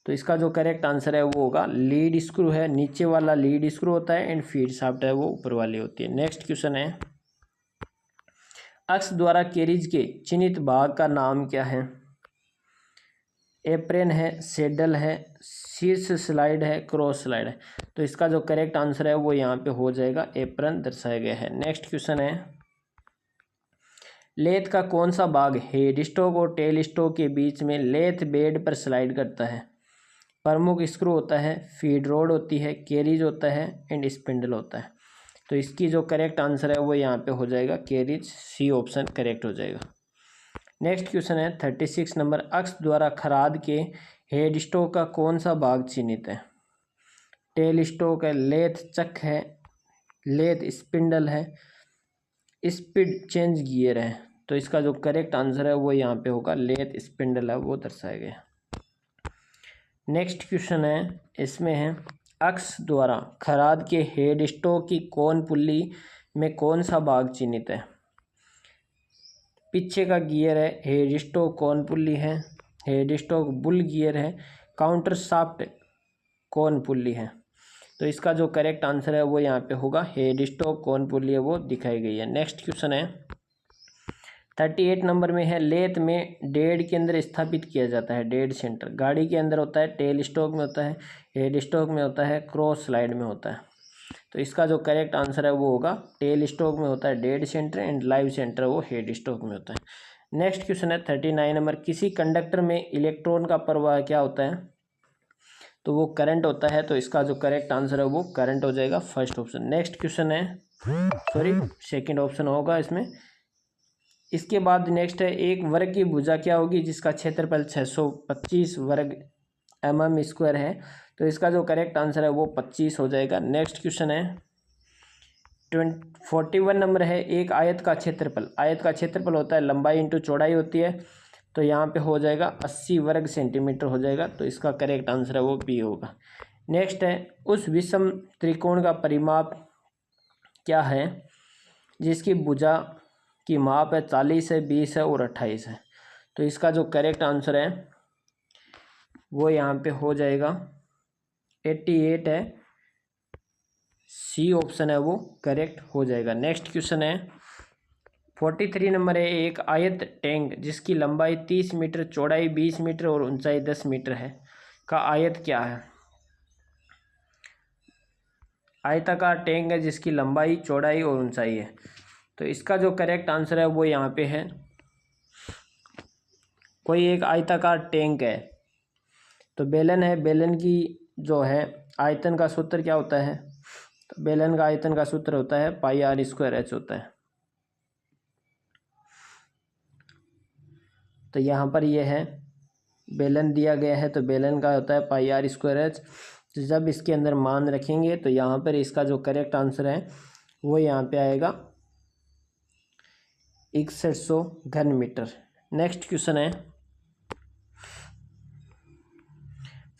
तो इसका जो करेक्ट आंसर है वो होगा लीड स्क्रू है, नीचे वाला लीड स्क्रू होता है एंड फीड शाफ्ट है वो ऊपर वाली होती है। नेक्स्ट क्वेश्चन है अक्ष द्वारा कैरिज के चिन्हित भाग का नाम क्या है। एप्रेन है, सेडल है, शीर्ष स्लाइड है, क्रॉस स्लाइड है। तो इसका जो करेक्ट आंसर है वो यहाँ पे हो जाएगा एप्रन दर्शाया गया है। नेक्स्ट क्वेश्चन है लेथ का कौन सा भाग हेड स्टॉक और टेल स्टॉक के बीच में लेथ बेड पर स्लाइड करता है। प्रमुख स्क्रू होता है, फीड रोड होती है, कैरिज होता है एंड स्पिंडल होता है। तो इसकी जो करेक्ट आंसर है वो यहाँ पे हो जाएगा कैरिज, सी ऑप्शन करेक्ट हो जाएगा। नेक्स्ट क्वेश्चन है 36 नंबर अक्ष द्वारा खराद के हेड स्टॉक का कौन सा भाग चिन्हित है। टेल स्टॉक है, लेथ चक है, लेथ स्पिंडल है, स्पीड चेंज गियर है। तो इसका जो करेक्ट आंसर है वो यहाँ पे होगा लेथ स्पिंडल है वो दर्शाया गया। नेक्स्ट क्वेश्चन है इसमें है अक्ष द्वारा खराद के हेड स्टॉक की कौन पुल्ली में कौन सा भाग चिन्हित है। पीछे का गियर है, हेड स्टॉक कौन पुल्ली है, हेड स्टॉक बुल गियर है, काउंटर शाफ्ट कौन पुल्ली है। तो इसका जो करेक्ट आंसर है वो यहाँ पे होगा हेड स्टॉक कौन पुल्ली है वो दिखाई गई है। नेक्स्ट क्वेश्चन है 38 नंबर में है लेथ में डेड के अंदर स्थापित किया जाता है। डेड सेंटर गाड़ी के अंदर होता है, टेल स्टॉक में होता है, हेड स्टॉक में होता है, क्रॉस स्लाइड में होता है। तो इसका जो करेक्ट आंसर है वो होगा टेल स्टॉक में होता है dead centre and live centre वो हेड स्टॉक में होता है। नेक्स्ट क्वेश्चन है 39 नंबर किसी कंडक्टर में इलेक्ट्रॉन का प्रवाह क्या होता है। तो वो करंट होता है। तो इसका जो करेक्ट आंसर है वो करंट हो जाएगा, फर्स्ट ऑप्शन। नेक्स्ट क्वेश्चन है सॉरी सेकंड ऑप्शन होगा इसमें। इसके बाद नेक्स्ट है एक वर्ग की भुजा क्या होगी जिसका क्षेत्रफल 625 वर्ग mm² है। तो इसका जो करेक्ट आंसर है वो 25 हो जाएगा। नेक्स्ट क्वेश्चन है 41 नंबर है एक आयत का क्षेत्रफल होता है लंबाई इंटू चौड़ाई होती है। तो यहाँ पे हो जाएगा 80 वर्ग सेंटीमीटर हो जाएगा। तो इसका करेक्ट आंसर है वो बी होगा। नेक्स्ट है उस विषम त्रिकोण का परिमाप क्या है जिसकी भुजा की माप है 40 है, 20 है और 28 है। तो इसका जो करेक्ट आंसर है वो यहाँ पे हो जाएगा 88 है, सी ऑप्शन है वो करेक्ट हो जाएगा। नेक्स्ट क्वेश्चन है 43 नंबर है एक आयत टैंक जिसकी लंबाई 30 मीटर, चौड़ाई 20 मीटर और ऊंचाई 10 मीटर है का आयत क्या है। आयताकार टैंक है जिसकी लंबाई, चौड़ाई और ऊंचाई है। तो इसका जो करेक्ट आंसर है वो यहाँ पे है कोई एक आयताकार टैंक है। तो बेलन है, बेलन की जो है आयतन का सूत्र क्या होता है। तो बेलन का आयतन का सूत्र होता है πr² होता है। तो यहाँ पर ये है बेलन दिया गया है तो बेलन का होता है πr²। तो जब इसके अंदर मान रखेंगे तो यहाँ पर इसका जो करेक्ट आंसर है वो यहाँ पे आएगा 6100 घन मीटर। नेक्स्ट क्वेश्चन है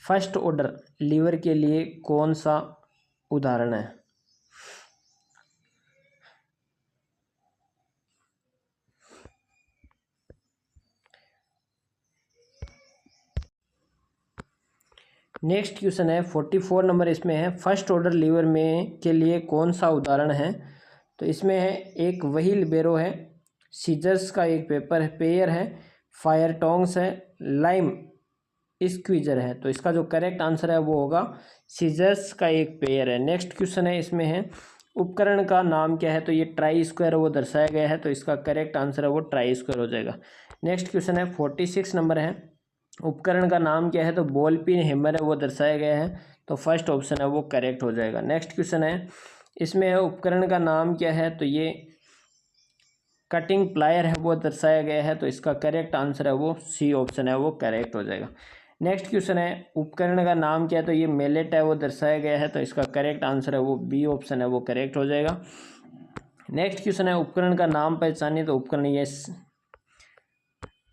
फर्स्ट ऑर्डर लीवर के लिए कौन सा उदाहरण है। नेक्स्ट क्वेश्चन है 44 नंबर, इसमें है फर्स्ट ऑर्डर लीवर में के लिए कौन सा उदाहरण है। तो इसमें है एक वही लिबेरो है, सीजर्स का एक पेपर है पेयर है, फायर टोंग्स है, लाइम स्क्वीजर है। तो इसका जो करेक्ट आंसर है वो होगा सीजर्स का एक पेयर है। नेक्स्ट क्वेश्चन है, इसमें है उपकरण का नाम क्या है। तो ये ट्राई स्क्वायर वो दर्शाया गया है, तो इसका करेक्ट आंसर है वो ट्राई स्क्वायर हो जाएगा। नेक्स्ट क्वेश्चन है 46 नंबर है, उपकरण का नाम क्या है। तो बॉल पिन हैमर है वो दर्शाया गया है, तो फर्स्ट ऑप्शन है वो करेक्ट हो जाएगा। नेक्स्ट क्वेश्चन है, इसमें है उपकरण का नाम क्या है। तो ये कटिंग प्लायर है वो दर्शाया गया है, तो इसका करेक्ट आंसर है वो सी ऑप्शन है वो करेक्ट हो जाएगा। नेक्स्ट क्वेश्चन है, उपकरण का नाम क्या है। तो ये मेलेट है वो दर्शाया गया है, तो इसका करेक्ट आंसर है वो बी ऑप्शन है वो करेक्ट हो जाएगा। नेक्स्ट क्वेश्चन है, उपकरण का नाम पहचानिए। तो उपकरण ये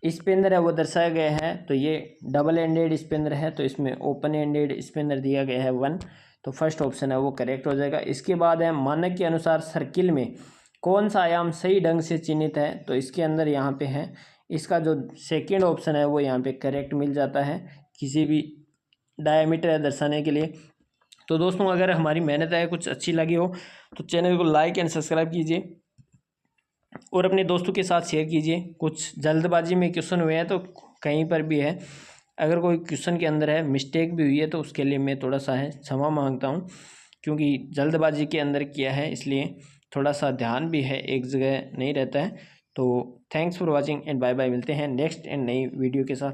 स्पिनर है वो दर्शाया गया है, तो ये डबल एंडेड स्पिनर है, तो इसमें ओपन एंडेड स्पिनर दिया गया है 1, तो फर्स्ट ऑप्शन है वो करेक्ट हो जाएगा। इसके बाद है, मानक के अनुसार सर्किल में कौन सा आयाम सही ढंग से चिन्हित है। तो इसके अंदर यहाँ पे है, इसका जो सेकेंड ऑप्शन है वो यहाँ पे करेक्ट मिल जाता है किसी भी डायमीटर दर्शाने के लिए। तो दोस्तों, अगर हमारी मेहनत है कुछ अच्छी लगी हो तो चैनल को लाइक एंड सब्सक्राइब कीजिए और अपने दोस्तों के साथ शेयर कीजिए। कुछ जल्दबाजी में क्वेश्चन हुए हैं तो कहीं पर भी है, अगर कोई क्वेश्चन के अंदर है मिस्टेक भी हुई है तो उसके लिए मैं थोड़ा सा है क्षमा मांगता हूँ, क्योंकि जल्दबाजी के अंदर किया है, इसलिए थोड़ा सा ध्यान भी है एक जगह नहीं रहता है। तो thanks for watching and bye bye. मिलते हैं नेक्स्ट एंड नई वीडियो के साथ।